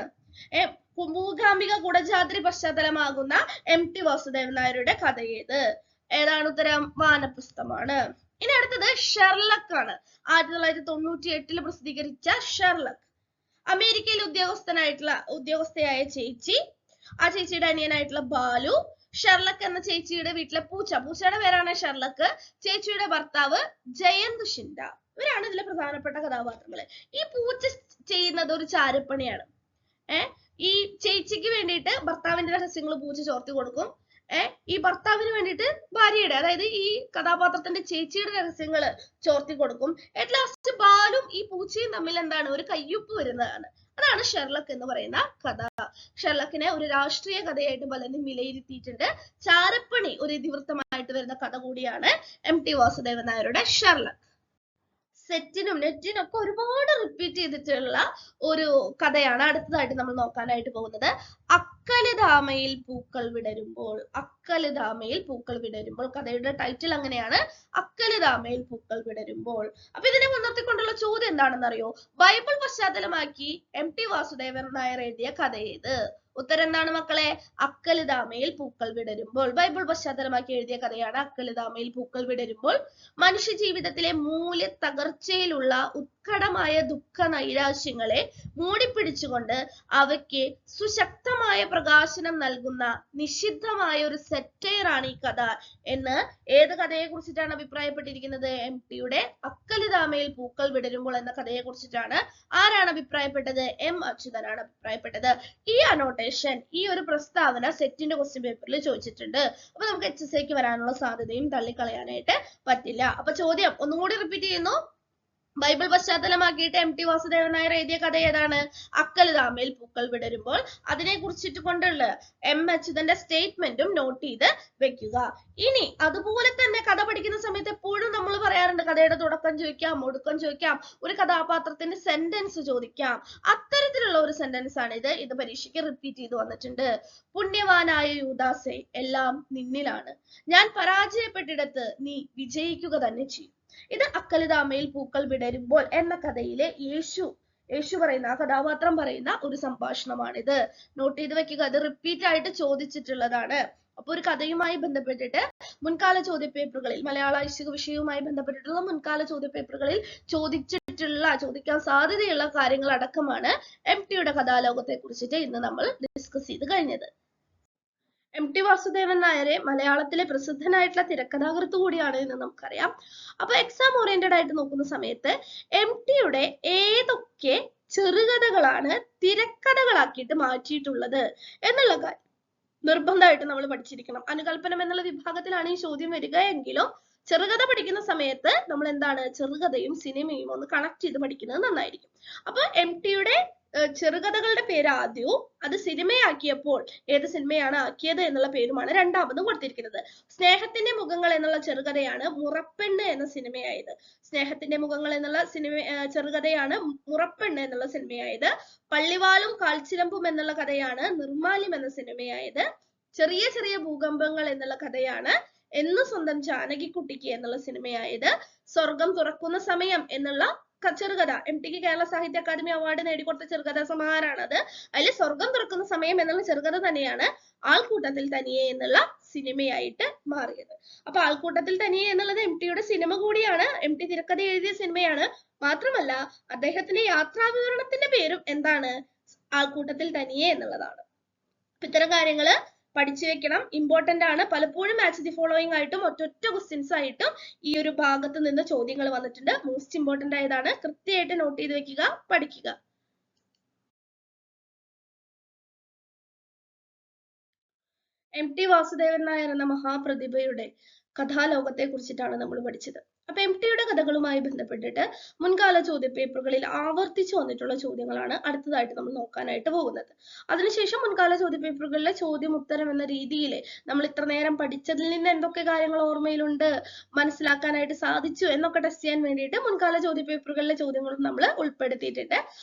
മൂകാംബിക ഗൂഢചാരിത്രി പശ്ചാത്തലമാകുന്ന MT വാസുദേവൻ നായരുടെ കഥ ഏതാണ് ഉത്തരം? വാനപ്രസ്ഥമാണ്. ഇനി അടുത്തത് ഷെർലക് ആണ്. 1998 പ്രസിദ്ധീകരിച്ച ഷെർലക്. അമേരിക്കയിൽ ഉദ്യോഗസ്ഥയായ ചേച്ചി ആ ചേച്ചിയുടെ അനിയനായിട്ടുള്ള ബാലു, ഷെർലക് എന്ന ചേച്ചിയുടെ വീട്ടിലെ പൂച്ചയുടെ പേരാണ് ഷെർലക്, ചേച്ചിയുടെ ഭർത്താവ് ജയന്ത് ഷിൻഡ. ഇവരാണ് ഇതിലെ പ്രധാനപ്പെട്ട കഥാപാത്രങ്ങള്. ഈ പൂച്ച ചെയ്യുന്നത് ഒരു ചാരപ്പണിയാണ്. ഈ ചേച്ചിക്ക് വേണ്ടിയിട്ട് ഭർത്താവിന്റെ രഹസ്യങ്ങൾ പൂച്ച ചോർത്തി കൊടുക്കും. ഈ ഭർത്താവിന് വേണ്ടിയിട്ട് ഭാര്യയുടെ, അതായത് ഈ കഥാപാത്രത്തിന്റെ ചേച്ചിയുടെ രഹസ്യങ്ങൾ ചോർത്തി കൊടുക്കും. അറ്റ് ലാസ്റ്റ് ബാലും ഈ പൂച്ചയും തമ്മിൽ എന്താണ്, ഒരു കയ്യൊപ്പ് വരുന്നതാണ്. അതാണ് ഷെർലക് എന്ന് പറയുന്ന കഥ. ഷെർലക്കിനെ ഒരു രാഷ്ട്രീയ കഥയായിട്ട് പലരും വിലയിരുത്തിയിട്ടുണ്ട്. ചാരപ്പണി ഒരു ഇതിവൃത്തമായിട്ട് വരുന്ന കഥ കൂടിയാണ് MT വാസുദേവൻ നായരുടെ ഷെർലക്. സെറ്റിനും നെറ്റിനും ഒക്കെ ഒരുപാട് റിപ്പീറ്റ് ചെയ്തിട്ടുള്ള ഒരു കഥയാണ് അടുത്തതായിട്ട് നമ്മൾ നോക്കാനായിട്ട് പോകുന്നത്. അക്കലിതാമയിൽ പൂക്കൾ വിടരുമ്പോൾ. അക്കലിതാമയിൽ പൂക്കൾ വിടരുമ്പോൾ, കഥയുടെ ടൈറ്റിൽ അങ്ങനെയാണ്, അക്കലിതാമയിൽ പൂക്കൾ വിടരുമ്പോൾ. അപ്പൊ ഇതിനെ മുൻനിർത്തിക്കൊണ്ടുള്ള ചോദ്യം എന്താണെന്ന് അറിയോ? ബൈബിൾ പശ്ചാത്തലമാക്കി MT വാസുദേവൻ നായർ എഴുതിയ കഥ ഏത്? ഉത്തരം എന്താണ് മക്കളെ? അക്കലിതാമയിൽ പൂക്കൾ വിടരുമ്പോൾ. ബൈബിൾ പശ്ചാത്തലമാക്കി എഴുതിയ കഥയാണ് അക്കലിതാമയിൽ പൂക്കൾ വിടരുമ്പോൾ. മനുഷ്യ ജീവിതത്തിലെ മൂല്യ തകർച്ചയിലുള്ള ഉത്കടമായ ദുഃഖ നൈരാശ്യങ്ങളെ മൂടിപ്പിടിച്ചുകൊണ്ട് അവയ്ക്ക് സുശക്തമായ പ്രകാശനം നൽകുന്ന നിഷിദ്ധമായ ഒരു സെറ്റയറാണ് ഈ കഥ എന്ന് ഏത് കഥയെ കുറിച്ചിട്ടാണ് അഭിപ്രായപ്പെട്ടിരിക്കുന്നത്? MTയുടെ അക്കലിതാമയിൽ പൂക്കൾ വിടരുമ്പോൾ എന്ന കഥയെ കുറിച്ചിട്ടാണ്. ആരാണ് അഭിപ്രായപ്പെട്ടത്? M അച്യുതനാണ് അഭിപ്രായപ്പെട്ടത്. ഈ അനോട്ടേഷൻ, ഈ ഒരു പ്രസ്താവന സെറ്റിന്റെ ക്വസ്റ്റ്യൻ പേപ്പറിൽ ചോദിച്ചിട്ടുണ്ട്. അപ്പൊ നമുക്ക് HSAക്ക് വരാനുള്ള സാധ്യതയും തള്ളിക്കളയാനായിട്ട് പറ്റില്ല. അപ്പൊ ചോദ്യം ഒന്നും കൂടി റിപ്പീറ്റ് ചെയ്യുന്നു. ബൈബിൾ പശ്ചാത്തലമാക്കിയിട്ട് MT വാസുദേവൻ നായർ എഴുതിയ കഥ ഏതാണ്? അക്കലിതാമയിൽ പൂക്കൾ വിടരുമ്പോൾ. അതിനെ കുറിച്ചിട്ട് കൊണ്ടുള്ള M അച്യുതന്റെ സ്റ്റേറ്റ്മെന്റും നോട്ട് ചെയ്ത് വെക്കുക. ഇനി അതുപോലെ തന്നെ കഥ പഠിക്കുന്ന സമയത്ത് എപ്പോഴും നമ്മൾ പറയാറുണ്ട്, കഥയുടെ തുടക്കം ചോദിക്കാം, ഒടുക്കം ചോദിക്കാം, ഒരു കഥാപാത്രത്തിന്റെ സെന്റൻസ് ചോദിക്കാം. അത്തരത്തിലുള്ള ഒരു സെന്റൻസ് ആണ് ഇത്. ഇത് പരീക്ഷയ്ക്ക് റിപ്പീറ്റ് ചെയ്ത് വന്നിട്ടുണ്ട്. പുണ്യവാനായ യൂദാസേ, എല്ലാം നിന്നിലാണ്. ഞാൻ പരാജയപ്പെട്ടിടത്ത് നീ വിജയിക്കുക തന്നെ ചെയ്യും. ഇത് അക്കലിതാമയിൽ പൂക്കൾ വിടരുമ്പോൾ എന്ന കഥയിലെ യേശു പറയുന്ന, ആ കഥാപാത്രം പറയുന്ന ഒരു സംഭാഷണമാണിത്. നോട്ട് ചെയ്ത് വെക്കുക. അത് റിപ്പീറ്റ് ആയിട്ട് ചോദിച്ചിട്ടുള്ളതാണ്. അപ്പൊ ഒരു കഥയുമായി ബന്ധപ്പെട്ടിട്ട് മുൻകാല ചോദ്യപേപ്പറുകളിൽ, മലയാള ഐച്ഛിക വിഷയവുമായി ബന്ധപ്പെട്ടിട്ടുള്ള മുൻകാല ചോദ്യപേപ്പറുകളിൽ ചോദിക്കാൻ സാധ്യതയുള്ള കാര്യങ്ങൾ അടക്കമാണ് MTയുടെ കഥാലോകത്തെ കുറിച്ചിട്ട് ഇന്ന് നമ്മൾ ഡിസ്കസ് ചെയ്ത് കഴിഞ്ഞത്. MT വാസുദേവൻ നായരെ മലയാളത്തിലെ പ്രസിദ്ധനായിട്ടുള്ള തിരക്കഥാകൃത്ത് കൂടിയാണ് എന്ന് നമുക്കറിയാം. അപ്പൊ എക്സാം ഓറിയന്റഡ് ആയിട്ട് നോക്കുന്ന സമയത്ത് MTയുടെ ഏതൊക്കെ ചെറുകഥകളാണ് തിരക്കഥകളാക്കിയിട്ട് മാറ്റിയിട്ടുള്ളത് എന്നുള്ള കാര്യം നിർബന്ധമായിട്ട് നമ്മൾ പഠിച്ചിരിക്കണം. അനുകൽപ്പനം എന്നുള്ള വിഭാഗത്തിലാണ് ഈ ചോദ്യം വരിക എങ്കിലും ചെറുകഥ പഠിക്കുന്ന സമയത്ത് നമ്മൾ എന്താണ്, ചെറുകഥയും സിനിമയും ഒന്ന് കണക്ട് ചെയ്ത് പഠിക്കുന്നത് നന്നായിരിക്കും. അപ്പൊ MTയുടെ ചെറുകഥകളുടെ പേര് ആദ്യവും അത് സിനിമയാക്കിയപ്പോൾ ഏത് സിനിമയാണ് ആക്കിയത് എന്നുള്ള പേരുമാണ് രണ്ടാമതും കൊടുത്തിരിക്കുന്നത്. സ്നേഹത്തിന്റെ മുഖങ്ങൾ എന്നുള്ള ചെറുകഥയാണ് മുറപ്പെണ്ണ് എന്ന സിനിമയായത്. സ്നേഹത്തിന്റെ മുഖങ്ങൾ എന്നുള്ള ചെറുകഥയാണ് മുറപ്പെണ്ണ് എന്നുള്ള സിനിമയായത്. പള്ളിവാലും കാൽച്ചിലമ്പും എന്നുള്ള കഥയാണ് നിർമാല്യം എന്ന സിനിമയായത്. ചെറിയ ചെറിയ ഭൂകമ്പങ്ങൾ എന്നുള്ള കഥയാണ് എന്ന് സ്വന്തം ജാനകിക്കുട്ടിക്ക് എന്നുള്ള സിനിമയായത്. സ്വർഗം തുറക്കുന്ന സമയം എന്നുള്ള ചെറുകഥ MTക്ക് കേരള സാഹിത്യ അക്കാദമി അവാർഡ് നേടിക്കൊടുത്ത ചെറുകഥാ സമാഹാരമാണത്. അതിൽ സ്വർഗം തുറക്കുന്ന സമയം എന്നുള്ള ചെറുകഥ തന്നെയാണ് ആൾക്കൂട്ടത്തിൽ തനിയെ എന്നുള്ള സിനിമയായിട്ട് മാറിയത്. അപ്പൊ ആൾക്കൂട്ടത്തിൽ തനിയെ എന്നുള്ളത് MTയുടെ സിനിമ കൂടിയാണ്. MT തിരക്കഥ എഴുതിയ സിനിമയാണ്. മാത്രമല്ല അദ്ദേഹത്തിന്റെ യാത്രാവിവരണത്തിന്റെ പേരും എന്താണ്? ആൾക്കൂട്ടത്തിൽ തനിയെ എന്നുള്ളതാണ്. ഇത്തരം കാര്യങ്ങള് പഠിച്ചു വെക്കണം, ഇമ്പോർട്ടന്റ് ആണ്. പലപ്പോഴും മാച്ച് ദി ഫോളോയിങ് ആയിട്ടും ഒറ്റൊറ്റ ക്വസ്റ്റ്യൻസ് ആയിട്ടും ഈ ഒരു ഭാഗത്ത് നിന്ന് ചോദ്യങ്ങൾ വന്നിട്ടുണ്ട്. മോസ്റ്റ് ഇമ്പോർട്ടന്റ് ആയതാണ്. കൃത്യമായിട്ട് നോട്ട് ചെയ്ത് വെക്കുക, പഠിക്കുക. MT വാസുദേവൻ നായർ എന്ന മഹാപ്രതിഭയുടെ കഥാലോകത്തെ കുറിച്ചിട്ടാണ് നമ്മൾ പഠിച്ചത്. അപ്പൊ MTയുടെ കഥകളുമായി ബന്ധപ്പെട്ടിട്ട് മുൻകാല ചോദ്യപേപ്പറുകളിൽ ആവർത്തിച്ചു വന്നിട്ടുള്ള ചോദ്യങ്ങളാണ് അടുത്തതായിട്ട് നമ്മൾ നോക്കാനായിട്ട് പോകുന്നത്. അതിനുശേഷം മുൻകാല ചോദ്യപേപ്പറുകളിലെ ചോദ്യം ഉത്തരം എന്ന രീതിയിൽ നമ്മൾ ഇത്ര നേരം പഠിച്ചതിൽ നിന്ന് എന്തൊക്കെ കാര്യങ്ങൾ ഓർമ്മയിലുണ്ട്, മനസ്സിലാക്കാനായിട്ട് സാധിച്ചു എന്നൊക്കെ ടെസ്റ്റ് ചെയ്യാൻ വേണ്ടിയിട്ട് മുൻകാല ചോദ്യപേപ്പറുകളിലെ ചോദ്യങ്ങളും നമ്മൾ ഉൾപ്പെടുത്തിയിട്ടുണ്ട്.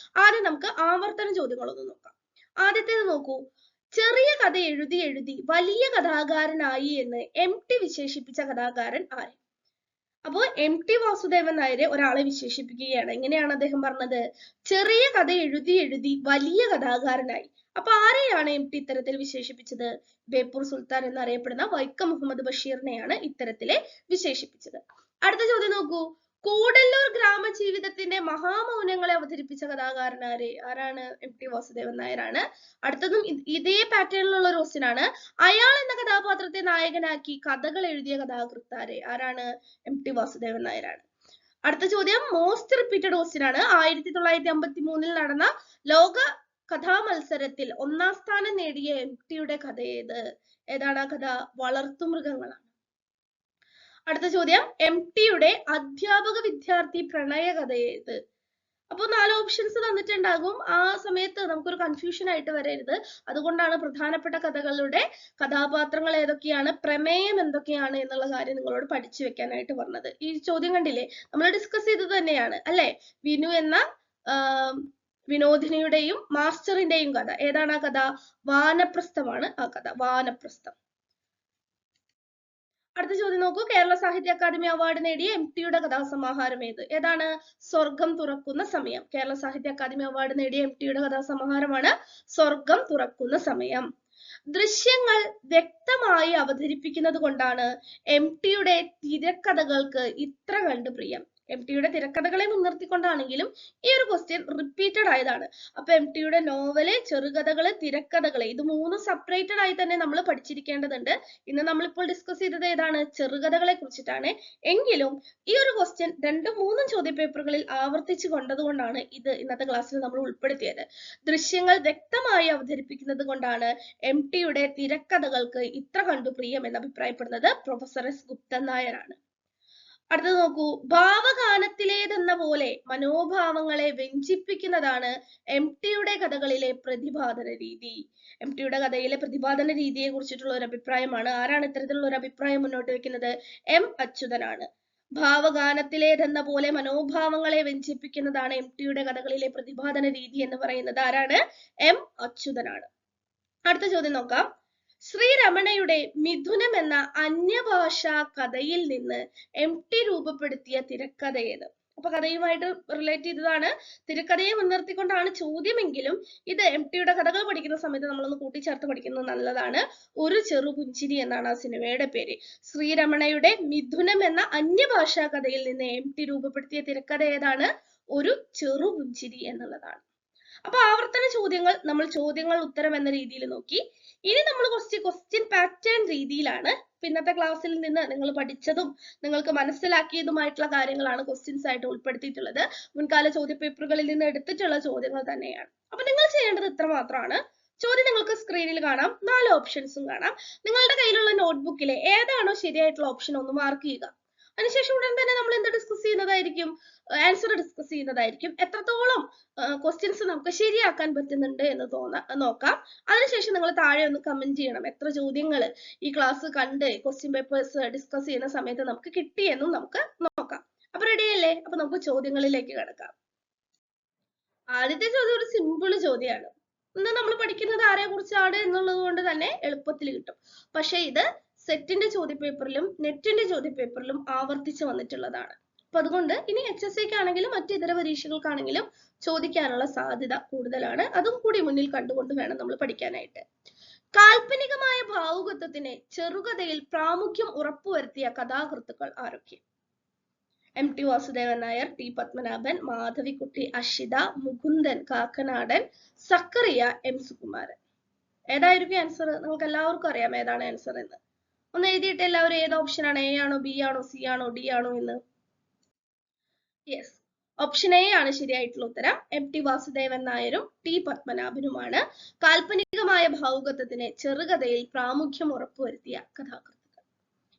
ആദ്യം നമുക്ക് ആവർത്തന ചോദ്യങ്ങളൊന്ന് നോക്കാം. ആദ്യത്തേത് നോക്കൂ. ചെറിയ കഥ എഴുതി വലിയ കഥാകാരനായി എന്ന് MT വിശേഷിപ്പിച്ച കഥാകാരൻ ആര്? അപ്പോൾ MT വാസുദേവൻ നായരെ ഒരാളെ വിശേഷിപ്പിക്കുകയാണ്. എങ്ങനെയാണ് അദ്ദേഹം പറഞ്ഞത്? ചെറിയ കഥ എഴുതി വലിയ കഥാകാരനായി. അപ്പൊ ആരെയാണ് MT ഇത്തരത്തിൽ വിശേഷിപ്പിച്ചത്? ബേപ്പൂർ സുൽത്താൻ എന്നറിയപ്പെടുന്ന വൈക്കം മുഹമ്മദ് ബഷീറിനെയാണ് ഇത്തരത്തിലെ വിശേഷിപ്പിച്ചത്. അടുത്ത ചോദ്യം നോക്കൂ. കൂടല്ലൂർ ഗ്രാമജീവിതത്തിന്റെ മഹാമൗനങ്ങളെ അവതരിപ്പിച്ച കഥാകാരൻ ആരാണ്? MT വാസുദേവൻ നായരാണ്. അടുത്തതും ഇതേ പാറ്റേണിലുള്ള ഒരു ക്വസ്റ്റ്യൻ ആണ്. അയാൾ എന്ന കഥാപാത്രത്തെ നായകനാക്കി കഥകൾ എഴുതിയ കഥാകൃത്ത് ആരാണ്? MT വാസുദേവൻ നായരാണ്. അടുത്ത ചോദ്യം മോസ്റ്റ് റിപ്പീറ്റഡ് ക്വസ്റ്റ്യൻ ആണ്. 1953 നടന്ന ലോക കഥാമത്സരത്തിൽ 1ാം സ്ഥാനം നേടിയ MTയുടെ കഥ ഏതാണ് ആ കഥ? വളർത്തുമൃഗങ്ങളാണ്. അടുത്ത ചോദ്യം MTയുടെ അധ്യാപക വിദ്യാർത്ഥി പ്രണയ കഥ ഏത്? അപ്പോൾ 4 ഓപ്ഷൻസ് തന്നിട്ടുണ്ടാകും. ആ സമയത്ത് നമുക്കൊരു കൺഫ്യൂഷൻ ആയിട്ട് വരരുത്. അതുകൊണ്ടാണ് പ്രധാനപ്പെട്ട കഥകളുടെ കഥാപാത്രങ്ങൾ ഏതൊക്കെയാണ്, പ്രമേയം എന്തൊക്കെയാണ് എന്നുള്ള കാര്യം നിങ്ങളോട് പഠിച്ചു വെക്കാനായിട്ട് പറഞ്ഞത്. ഈ ചോദ്യം കണ്ടില്ലേ, നമ്മൾ ഡിസ്കസ് ചെയ്തത് തന്നെയാണ് അല്ലെ? വിനു എന്ന വിനോദിനിയുടെയും മാസ്റ്ററിന്റെയും കഥ. ഏതാണ് ആ കഥ? വാനപ്രസ്ഥമാണ് ആ കഥ, വാനപ്രസ്ഥം. അടുത്ത ചോദ്യം നോക്കൂ. കേരള സാഹിത്യ അക്കാദമി അവാർഡ് നേടിയ MTയുടെ കഥാസമാഹാരം ഏതാണ്? സ്വർഗം തുറക്കുന്ന സമയം. കേരള സാഹിത്യ അക്കാദമി അവാർഡ് നേടിയ MTയുടെ കഥാസമാഹാരമാണ് സ്വർഗം തുറക്കുന്ന സമയം. ദൃശ്യങ്ങൾ വ്യക്തമായി അവതരിപ്പിക്കുന്നത് കൊണ്ടാണ് MTയുടെ തിരക്കഥകൾക്ക് ഇത്ര കണ്ട് പ്രിയം. MTയുടെ തിരക്കഥകളെ മുൻനിർത്തിക്കൊണ്ടാണെങ്കിലും ഈ ഒരു ക്വസ്റ്റ്യൻ റിപ്പീറ്റഡ് ആയതാണ്. അപ്പൊ MTയുടെ നോവല്, ചെറുകഥകള്, തിരക്കഥകള്, ഇത് 3 സെപ്പറേറ്റഡ് ആയി തന്നെ നമ്മൾ പഠിച്ചിരിക്കേണ്ടതുണ്ട്. ഇന്ന് നമ്മളിപ്പോൾ ഡിസ്കസ് ചെയ്തത് ഏതാണ്? ചെറുകഥകളെ കുറിച്ചിട്ടാണ്. എങ്കിലും ഈ ഒരു ക്വസ്റ്റ്യൻ 2-3 ചോദ്യപേപ്പറുകളിൽ ആവർത്തിച്ചു കൊണ്ടതുകൊണ്ടാണ് ഇത് ഇന്നത്തെ ക്ലാസ്സിൽ നമ്മൾ ഉൾപ്പെടുത്തിയത്. ദൃശ്യങ്ങൾ വ്യക്തമായി അവതരിപ്പിക്കുന്നത് കൊണ്ടാണ് MTയുടെ തിരക്കഥകൾക്ക് ഇത്ര കണ്ടു പ്രിയം എന്ന് അഭിപ്രായപ്പെടുന്നത് പ്രൊഫസർ S ഗുപ്തൻ നായരാണ്. അടുത്തത് നോക്കൂ. ഭാവഗാനത്തിലേതെന്ന പോലെ മനോഭാവങ്ങളെ വ്യഞ്ചിപ്പിക്കുന്നതാണ് MTയുടെ കഥകളിലെ പ്രതിപാദന രീതി. MTയുടെ കഥയിലെ പ്രതിപാദന രീതിയെ കുറിച്ചിട്ടുള്ള ഒരു അഭിപ്രായമാണ്. ആരാണ് ഇത്തരത്തിലുള്ള ഒരു അഭിപ്രായം മുന്നോട്ട് വെക്കുന്നത്? M അച്യുതനാണ്. ഭാവഗാനത്തിലേതെന്ന പോലെ മനോഭാവങ്ങളെ വ്യഞ്ചിപ്പിക്കുന്നതാണ് MTയുടെ കഥകളിലെ പ്രതിപാദന രീതി എന്ന് പറയുന്നത് ആരാണ്? M അച്യുതനാണ്. അടുത്ത ചോദ്യം നോക്കാം. ശ്രീരമണയുടെ മിഥുനം എന്ന അന്യഭാഷാ കഥയിൽ നിന്ന് MT രൂപപ്പെടുത്തിയ തിരക്കഥ ഏത്? അപ്പൊ കഥയുമായിട്ട് റിലേറ്റ് ചെയ്തതാണ്, തിരക്കഥയെ മുൻനിർത്തിക്കൊണ്ടാണ് ചോദ്യമെങ്കിലും ഇത് MTയുടെ കഥകൾ പഠിക്കുന്ന സമയത്ത് നമ്മളൊന്ന് കൂട്ടിച്ചേർത്ത് പഠിക്കുന്നത് നല്ലതാണ്. ഒരു ചെറുപുഞ്ചിരി എന്നാണ് ആ സിനിമയുടെ പേര്. ശ്രീരമണയുടെ മിഥുനം എന്ന അന്യഭാഷാ കഥയിൽ നിന്ന് MT രൂപപ്പെടുത്തിയ തിരക്കഥ ഏതാണ്? ഒരു ചെറുപുഞ്ചിരി എന്നുള്ളതാണ്. അപ്പൊ ആവർത്തന ചോദ്യങ്ങൾ നമ്മൾ ചോദ്യങ്ങൾ ഉത്തരം എന്ന രീതിയിൽ നോക്കി. ഇനി നമ്മൾ ക്വസ്റ്റ്യൻ പാറ്റേൺ രീതിയിലാണ്. ഇന്നത്തെ ക്ലാസ്സിൽ നിന്ന് നിങ്ങൾ പഠിച്ചതും നിങ്ങൾക്ക് മനസ്സിലാക്കിയതുമായിട്ടുള്ള കാര്യങ്ങളാണ് ക്വസ്റ്റ്യൻസ് ആയിട്ട് ഉൾപ്പെടുത്തിയിട്ടുള്ളത്. മുൻകാല ചോദ്യപേപ്പറുകളിൽ നിന്ന് എടുത്തിട്ടുള്ള ചോദ്യങ്ങൾ തന്നെയാണ്. അപ്പൊ നിങ്ങൾ ചെയ്യേണ്ടത് ഇത്ര മാത്രമാണ്. ചോദ്യം നിങ്ങൾക്ക് സ്ക്രീനിൽ കാണാം, 4 ഓപ്ഷൻസും കാണാം. നിങ്ങളുടെ കയ്യിലുള്ള നോട്ട്ബുക്കിലെ ഏതാണോ ശരിയായിട്ടുള്ള ഓപ്ഷൻ ഒന്ന് മാർക്ക് ചെയ്യുക. അതിനുശേഷം ഉടൻ തന്നെ നമ്മൾ എന്ത് ഡിസ്കസ് ചെയ്യുന്നതായിരിക്കും? ആൻസർ ഡിസ്കസ് ചെയ്യുന്നതായിരിക്കും. എത്രത്തോളം ക്വസ്റ്റ്യൻസ് നമുക്ക് ശരിയാക്കാൻ പറ്റുന്നുണ്ട് എന്ന് നോക്കാം. അതിനുശേഷം നിങ്ങൾ താഴെ ഒന്ന് കമന്റ് ചെയ്യണം. എത്ര ചോദ്യങ്ങൾ ഈ ക്ലാസ് കണ്ട് ക്വസ്റ്റ്യൻ പേപ്പേഴ്സ് ഡിസ്കസ് ചെയ്യുന്ന സമയത്ത് നമുക്ക് കിട്ടിയെന്നും നമുക്ക് നോക്കാം. അപ്പൊ റെഡി അല്ലേ? അപ്പൊ നമുക്ക് ചോദ്യങ്ങളിലേക്ക് കിടക്കാം. ആദ്യത്തെ ചോദ്യം ഒരു സിമ്പിൾ ചോദ്യമാണ്. ഇന്ന് നമ്മൾ പഠിക്കുന്നത് ആരെ കുറിച്ചാണ് എന്നുള്ളത് കൊണ്ട് തന്നെ എളുപ്പത്തിൽ കിട്ടും. പക്ഷെ ഇത് സെറ്റിന്റെ ചോദ്യപേപ്പറിലും നെറ്റിന്റെ ചോദ്യപേപ്പറിലും ആവർത്തിച്ച് വന്നിട്ടുള്ളതാണ്. അപ്പൊ അതുകൊണ്ട് ഇനി HSC ആണെങ്കിലും മറ്റു ഇതര പരീക്ഷകൾക്കാണെങ്കിലും ചോദിക്കാനുള്ള സാധ്യത കൂടുതലാണ്. അതും കൂടി മുന്നിൽ കണ്ടുകൊണ്ട് വേണം നമ്മൾ പഠിക്കാനായിട്ട്. കാൽപ്പനികമായ ഭാവുകത്വത്തിന് ചെറുകഥയിൽ പ്രാമുഖ്യം ഉറപ്പുവരുത്തിയ കഥാകൃത്തുക്കൾ ആരൊക്കെ? MT Vasudevan Nair, T Padmanabhan, Madhavikutty Ashitha, Mukundan Kakkanadan, Zacharia, M Sukumaran. ഏതായിരിക്കും ആൻസർ? നിങ്ങൾക്ക് എല്ലാവർക്കും അറിയാം ഏതാണ് ആൻസർ എന്ന്. ഒന്ന് എഴുതിയിട്ട് എല്ലാവരും ഏത് ഓപ്ഷൻ ആണ്? A ആണോ, B ആണോ, C ആണോ, D ആണോ എന്ന്? യെസ്, ഓപ്ഷൻ A ആണ് ശരിയായിട്ടുള്ള ഉത്തരം. MT വാസുദേവൻ നായരും T പത്മനാഭനുമാണ് കാൽപ്പനികമായ ഭാവുകത്വത്തിന് ചെറുകഥയിൽ പ്രാമുഖ്യം ഉറപ്പുവരുത്തിയ കഥാകൃത്തുക്കൾ.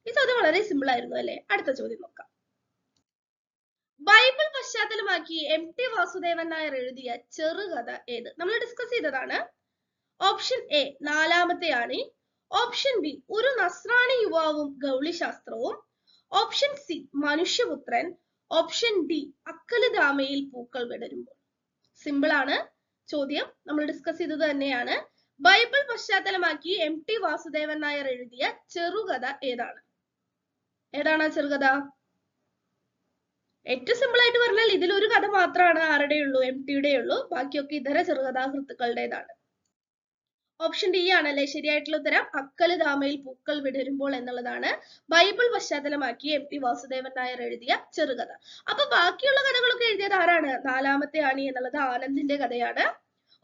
ഈ ചോദ്യം വളരെ സിമ്പിൾ ആയിരുന്നു അല്ലെ? അടുത്ത ചോദ്യം നോക്കാം. ബൈബിൾ പശ്ചാത്തലമാക്കി MT വാസുദേവൻ നായർ എഴുതിയ ചെറുകഥ ഏത്? നമ്മൾ ഡിസ്കസ് ചെയ്തതാണ്. ഓപ്ഷൻ A 4ാമത്തെ ആണ്. ഓപ്ഷൻ B ഒരു നസ്രാണി യുവാവും ഗൗളിശാസ്ത്രവും. ഓപ്ഷൻ C മനുഷ്യപുത്രൻ. ഓപ്ഷൻ D അക്കലുദാമയിൽ പൂക്കൾ വിടരുമ്പോൾ. സിമ്പിൾ ആണ് ചോദ്യം, നമ്മൾ ഡിസ്കസ് ചെയ്തത് തന്നെയാണ്. ബൈബിൾ പശ്ചാത്തലമാക്കി MT വാസുദേവൻ നായർ എഴുതിയ ചെറുകഥ ഏതാണ്? ഏതാണ് ആ ചെറുകഥ? ഏറ്റവും സിമ്പിൾ ആയിട്ട് പറഞ്ഞാൽ ഇതിൽ ഒരു കഥ മാത്രമാണ് ആരുടെ ഉള്ളൂ? MTയുടെ ഉള്ളൂ. ബാക്കിയൊക്കെ ഇതര ചെറുകഥാകൃത്തുക്കളുടേതാണ്. ഓപ്ഷൻ ഡി ആണല്ലേ ശരിയായിട്ടുള്ള ഉത്തരം. അക്കല് ദാമയിൽ പൂക്കൾ വിടരുമ്പോൾ എന്നുള്ളതാണ് ബൈബിൾ പശ്ചാത്തലമാക്കി എം.ടി. വാസുദേവൻ നായർ എഴുതിയ ചെറുകഥ. അപ്പൊ ബാക്കിയുള്ള കഥകളൊക്കെ എഴുതിയത് ആരാണ്? നാലാമത്തെ ആണി എന്നുള്ളത് ആനന്ദിന്റെ കഥയാണ്.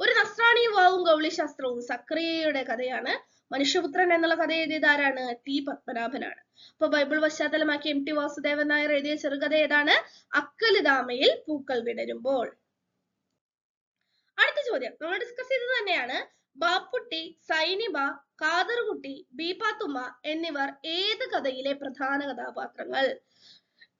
ഒരു നസ്രാണി യുവാവും ഗൗളിശാസ്ത്രവും സക്രിയയുടെ കഥയാണ്. മനുഷ്യപുത്രൻ എന്നുള്ള കഥ എഴുതിയത് ആരാണ്? ടി പത്മനാഭനാണ്. അപ്പൊ ബൈബിൾ പശ്ചാത്തലമാക്കി എം.ടി. വാസുദേവൻ നായർ എഴുതിയ ചെറുകഥ ഏതാണ്? അക്കല് ദാമയിൽ പൂക്കൾ വിടരുമ്പോൾ. അടുത്ത ചോദ്യം നമ്മൾ ഡിസ്കസ് ചെയ്തത് തന്നെയാണ്. ബാപ്പുട്ടി, സൈനിബ, കാദറുകുട്ടി, ബീപാത്തുമ്മ എന്നിവർ ഏത് കഥയിലെ പ്രധാന കഥാപാത്രങ്ങൾ?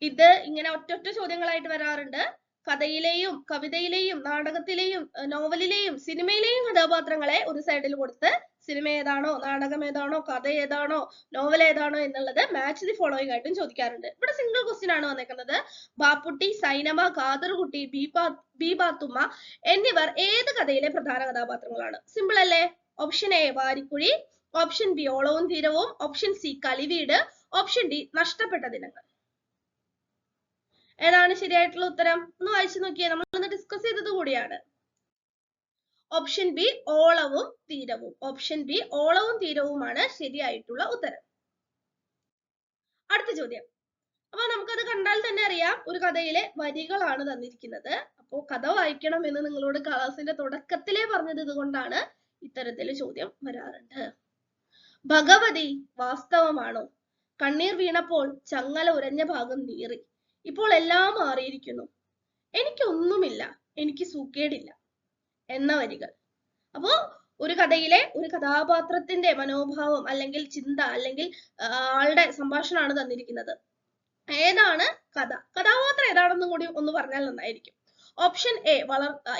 ഇത് ഇങ്ങനെ ഒറ്റ ചോദ്യങ്ങളായിട്ട് വരാറുണ്ട്. കഥയിലെയും കവിതയിലെയും നാടകത്തിലെയും നോവലിലെയും സിനിമയിലെയും കഥാപാത്രങ്ങളെ ഒരു സൈഡിൽ കൊടുത്ത് സിനിമ ഏതാണോ, നാടകം ഏതാണോ, കഥ ഏതാണോ, നോവൽ ഏതാണോ എന്നുള്ളത് മാച്ച് ദി ഫോളോയിങ് ആയിട്ടും ചോദിക്കാറുണ്ട്. ഇവിടെ സിംഗിൾ ക്വസ്റ്റ്യൻ ആണ് വന്നേക്കുന്നത്. ബാപ്പുട്ടി, സൈനമ, കാദറുകുട്ടി, ബീപാത്തുമ്മ എന്നിവർ ഏത് കഥയിലെ പ്രധാന കഥാപാത്രങ്ങളാണ്? സിമ്പിൾ അല്ലേ? Option A Varikkuzhi, option B Olavum Theeravum, option C Kaliveedu, option D Nashtappetta Dinangal. ഏതാണ് ശരിയായിട്ടുള്ള ഉത്തരം? ഒന്ന് വായിച്ചു നോക്കിയേ, നമ്മൾ ഡിസ്കസ് ചെയ്തത് കൂടിയാണ്. Option B Olavum Theeravum. Option B ഓളവും തീരവുമാണ് ശരിയായിട്ടുള്ള ഉത്തരം. അടുത്ത ചോദ്യം. അപ്പൊ നമുക്കത് കണ്ടാൽ തന്നെ അറിയാം ഒരു കഥയിലെ വരികളാണ് തന്നിരിക്കുന്നത്. അപ്പോ കഥ വായിക്കണം എന്ന് നിങ്ങളോട് ക്ലാസിന്റെ തുടക്കത്തിലേ പറഞ്ഞത് ഇതുകൊണ്ടാണ് ഇത്തരത്തില് ചോദ്യം വരാറുണ്ട്. ഭഗവതി വാസ്തവമാണോ? കണ്ണീർ വീണപ്പോൾ ചങ്ങല ഉരഞ്ഞ ഭാഗം നീറി. ഇപ്പോൾ എല്ലാം മാറിയിരിക്കുന്നു. എനിക്കൊന്നുമില്ല, എനിക്ക് സൂക്കേടില്ല എന്ന വരികൾ. അപ്പോ ഒരു കഥയിലെ ഒരു കഥാപാത്രത്തിന്റെ മനോഭാവം അല്ലെങ്കിൽ ചിന്ത അല്ലെങ്കിൽ ആളുടെ സംഭാഷണമാണ് തന്നിരിക്കുന്നത്. ഏതാണ് കഥ? കഥാപാത്രം ഏതാണെന്നും കൂടി ഒന്ന് പറഞ്ഞാൽ നന്നായിരിക്കും. ഓപ്ഷൻ എ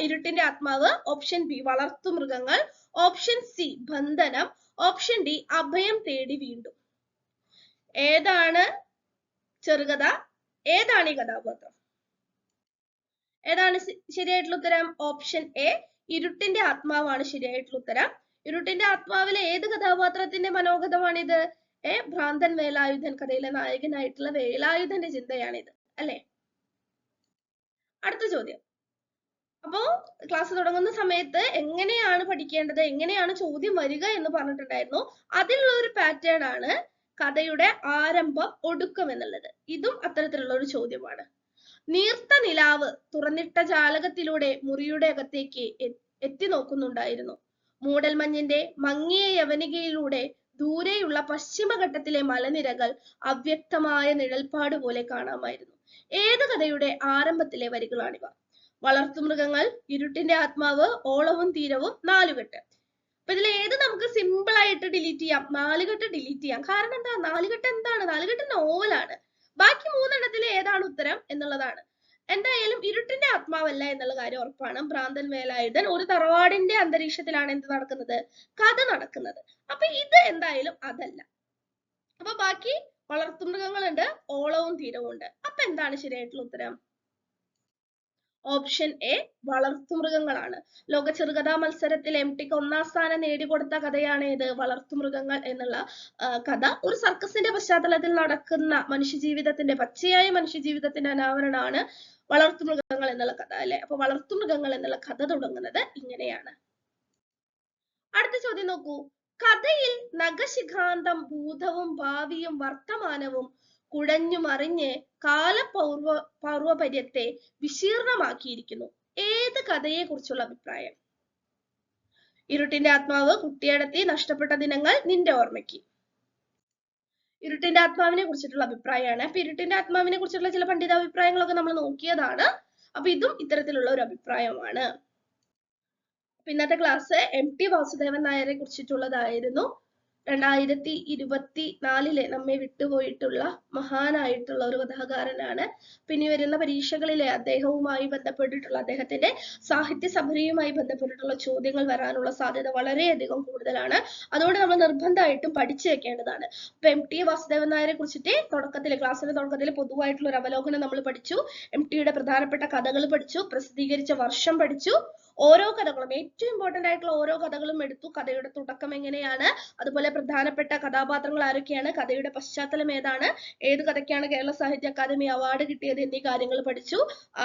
ഇരുട്ടിന്റെ ആത്മാവ്, ഓപ്ഷൻ ബി വളർത്തുമൃഗങ്ങൾ, ഓപ്ഷൻ സി ബന്ധനം, ഓപ്ഷൻ ഡി അഭയം തേടി വീണ്ടും. ഏതാണ് ചെറുകഥ? ഏതാണ് ഈ കഥാപാത്രം? ഏതാണ് ശരിയായിട്ടുള്ള ഉത്തരം? ഓപ്ഷൻ എ ഇരുട്ടിന്റെ ആത്മാവാണ് ശരിയായിട്ടുള്ള ഉത്തരം. ഇരുട്ടിന്റെ ആത്മാവിലെ ഏത് കഥാപാത്രത്തിന്റെ മനോഗതമാണിത്? ഭ്രാന്തൻ വേലായുധൻ, കഥയിലെ നായകനായിട്ടുള്ള വേലായുധന്റെ ചിന്തയാണിത് അല്ലെ? അടുത്ത ചോദ്യം. അപ്പോ ക്ലാസ് തുടങ്ങുന്ന സമയത്ത് എങ്ങനെയാണ് പഠിക്കേണ്ടത്, എങ്ങനെയാണ് ചോദ്യം വരിക എന്ന് പറഞ്ഞിട്ടുണ്ടായിരുന്നു. അതിലുള്ള ഒരു പാറ്റേൺ ആണ് കഥയുടെ ആരംഭം ഒടുക്കം എന്നുള്ളത്. ഇതും അത്തരത്തിലുള്ള ഒരു ചോദ്യമാണ്. നീർത്ത നിലാവ് തുറന്നിട്ട ജാലകത്തിലൂടെ മുറിയുടെ അകത്തേക്ക് എത്തി നോക്കുന്നുണ്ടായിരുന്നു. മൂടൽമഞ്ഞിന്റെ മങ്ങിയ യവനികയിലൂടെ ദൂരെയുള്ള പശ്ചിമഘട്ടത്തിലെ മലനിരകൾ അവ്യക്തമായ നിഴൽപ്പാട് പോലെ കാണാമായിരുന്നു. ഏത് കഥയുടെ ആരംഭത്തിലെ വരികളാണിവ? വളർത്തുമൃഗങ്ങൾ, ഇരുട്ടിന്റെ ആത്മാവ്, ഓളവും തീരവും, നാലുകെട്ട്. അപ്പൊ ഇതിൽ ഏത് നമുക്ക് സിമ്പിൾ ആയിട്ട് ഡിലീറ്റ് ചെയ്യാം? നാലുകെട്ട് ഡിലീറ്റ് ചെയ്യാം. കാരണം എന്താ? നാലുകെട്ട് എന്താണ്? നാലുകെട്ട് നോവലാണ്. ബാക്കി മൂന്നെണ്ണത്തിൽ ഏതാണ് ഉത്തരം എന്നുള്ളതാണ്. എന്തായാലും ഇരുട്ടിന്റെ ആത്മാവല്ല എന്നുള്ള കാര്യം ഉറപ്പാണ്. ഭ്രാന്തൻ വേലായുധൻ ഒരു തറവാടിന്റെ അന്തരീക്ഷത്തിലാണ് എന്ത് നടക്കുന്നത്? കഥ നടക്കുന്നത്. അപ്പൊ ഇത് എന്തായാലും അതല്ല. അപ്പൊ ബാക്കി വളർത്തുമൃഗങ്ങളുണ്ട്, ഓളവും തീരവും ഉണ്ട്. അപ്പൊ എന്താണ് ശരിയായിട്ടുള്ള ഉത്തരം? ഓപ്ഷൻ എ വളർത്തുമൃഗങ്ങളാണ്. ലോക ചെറുകഥാ മത്സരത്തിൽ എം.ടിക്ക് 1ാം സ്ഥാനം നേടിക്കൊടുത്ത കഥയാണ് ഏത്? വളർത്തുമൃഗങ്ങൾ എന്നുള്ള കഥ. ഒരു സർക്കസിന്റെ പശ്ചാത്തലത്തിൽ നടക്കുന്ന മനുഷ്യജീവിതത്തിന്റെ പച്ചയായ മനുഷ്യജീവിതത്തിന്റെ അനാവരണമാണ് വളർത്തുമൃഗങ്ങൾ എന്നുള്ള കഥ അല്ലെ? അപ്പൊ വളർത്തുമൃഗങ്ങൾ എന്നുള്ള കഥ തുടങ്ങുന്നത് ഇങ്ങനെയാണ്. അടുത്ത ചോദ്യം നോക്കൂ. കഥയിൽ നഖശിഖാന്തം ഭൂതവും ഭാവിയും വർത്തമാനവും കുഴഞ്ഞു മറിഞ്ഞ് കാലപൗർവപര്യത്തെ വിശീർണമാക്കിയിരിക്കുന്നു. ഏത് കഥയെ കുറിച്ചുള്ള അഭിപ്രായം? ഇരുട്ടിന്റെ ആത്മാവ്, കുട്ടിയടത്തി, നഷ്ടപ്പെട്ട ദിനങ്ങൾ, നിന്റെ ഓർമ്മയ്ക്ക്. ഇരുട്ടിന്റെ ആത്മാവിനെ കുറിച്ചിട്ടുള്ള അഭിപ്രായമാണ്. അപ്പൊ ഇരുട്ടിന്റെ ആത്മാവിനെ കുറിച്ചുള്ള ചില പണ്ഡിതാഭിപ്രായങ്ങളൊക്കെ നമ്മൾ നോക്കിയതാണ്. അപ്പൊ ഇതും ഇത്തരത്തിലുള്ള ഒരു അഭിപ്രായമാണ്. ഇന്നത്തെ ക്ലാസ് എം.ടി. വാസുദേവൻ നായരെ കുറിച്ചിട്ടുള്ളതായിരുന്നു. 2024 നമ്മെ വിട്ടുപോയിട്ടുള്ള മഹാനായിട്ടുള്ള ഒരു കഥാകാരനാണ്. പിന്നെ വരുന്ന പരീക്ഷകളിലെ അദ്ദേഹവുമായി ബന്ധപ്പെട്ടിട്ടുള്ള അദ്ദേഹത്തിന്റെ സാഹിത്യ സഭയുമായി ബന്ധപ്പെട്ടിട്ടുള്ള ചോദ്യങ്ങൾ വരാനുള്ള സാധ്യത വളരെയധികം കൂടുതലാണ്. അതുകൊണ്ട് നമ്മൾ നിർബന്ധമായിട്ടും പഠിച്ചു വെക്കേണ്ടതാണ്. അപ്പൊ എം.ടി. വാസുദേവൻ നായരെ കുറിച്ചിട്ട് ക്ലാസ്സിന്റെ തുടക്കത്തിൽ പൊതുവായിട്ടുള്ള ഒരു അവലോകനം നമ്മൾ പഠിച്ചു. എം.ടിയുടെ പ്രധാനപ്പെട്ട കഥകൾ പഠിച്ചു, പ്രസിദ്ധീകരിച്ച വർഷം പഠിച്ചു, ഓരോ കഥകളും ഏറ്റവും ഇമ്പോർട്ടന്റ് ആയിട്ടുള്ള ഓരോ കഥകളും എടുത്തു. കഥയുടെ തുടക്കം എങ്ങനെയാണ്, അതുപോലെ പ്രധാനപ്പെട്ട കഥാപാത്രങ്ങൾ ആരൊക്കെയാണ്, കഥയുടെ പശ്ചാത്തലം ഏതാണ്, ഏത് കഥയ്ക്കാണ് കേരള സാഹിത്യ അക്കാദമി അവാർഡ് കിട്ടിയത് എന്നീ കാര്യങ്ങൾ പഠിച്ചു.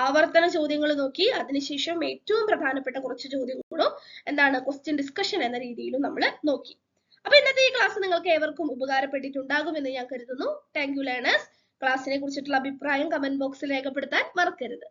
ആവർത്തന ചോദ്യങ്ങൾ നോക്കി. അതിനുശേഷം ഏറ്റവും പ്രധാനപ്പെട്ട കുറച്ച് ചോദ്യങ്ങളും എന്താണ് ക്വസ്റ്റ്യൻ ഡിസ്കഷൻ എന്ന രീതിയിലും നമ്മൾ നോക്കി. അപ്പൊ ഇന്നത്തെ ഈ ക്ലാസ് നിങ്ങൾക്ക് ഏവർക്കും ഉപകാരപ്പെട്ടിട്ടുണ്ടാകുമെന്ന് ഞാൻ കരുതുന്നു. Thank you learners. ക്ലാസ്സിനെ കുറിച്ചിട്ടുള്ള അഭിപ്രായം കമന്റ് ബോക്സിൽ രേഖപ്പെടുത്താൻ മറക്കരുത്.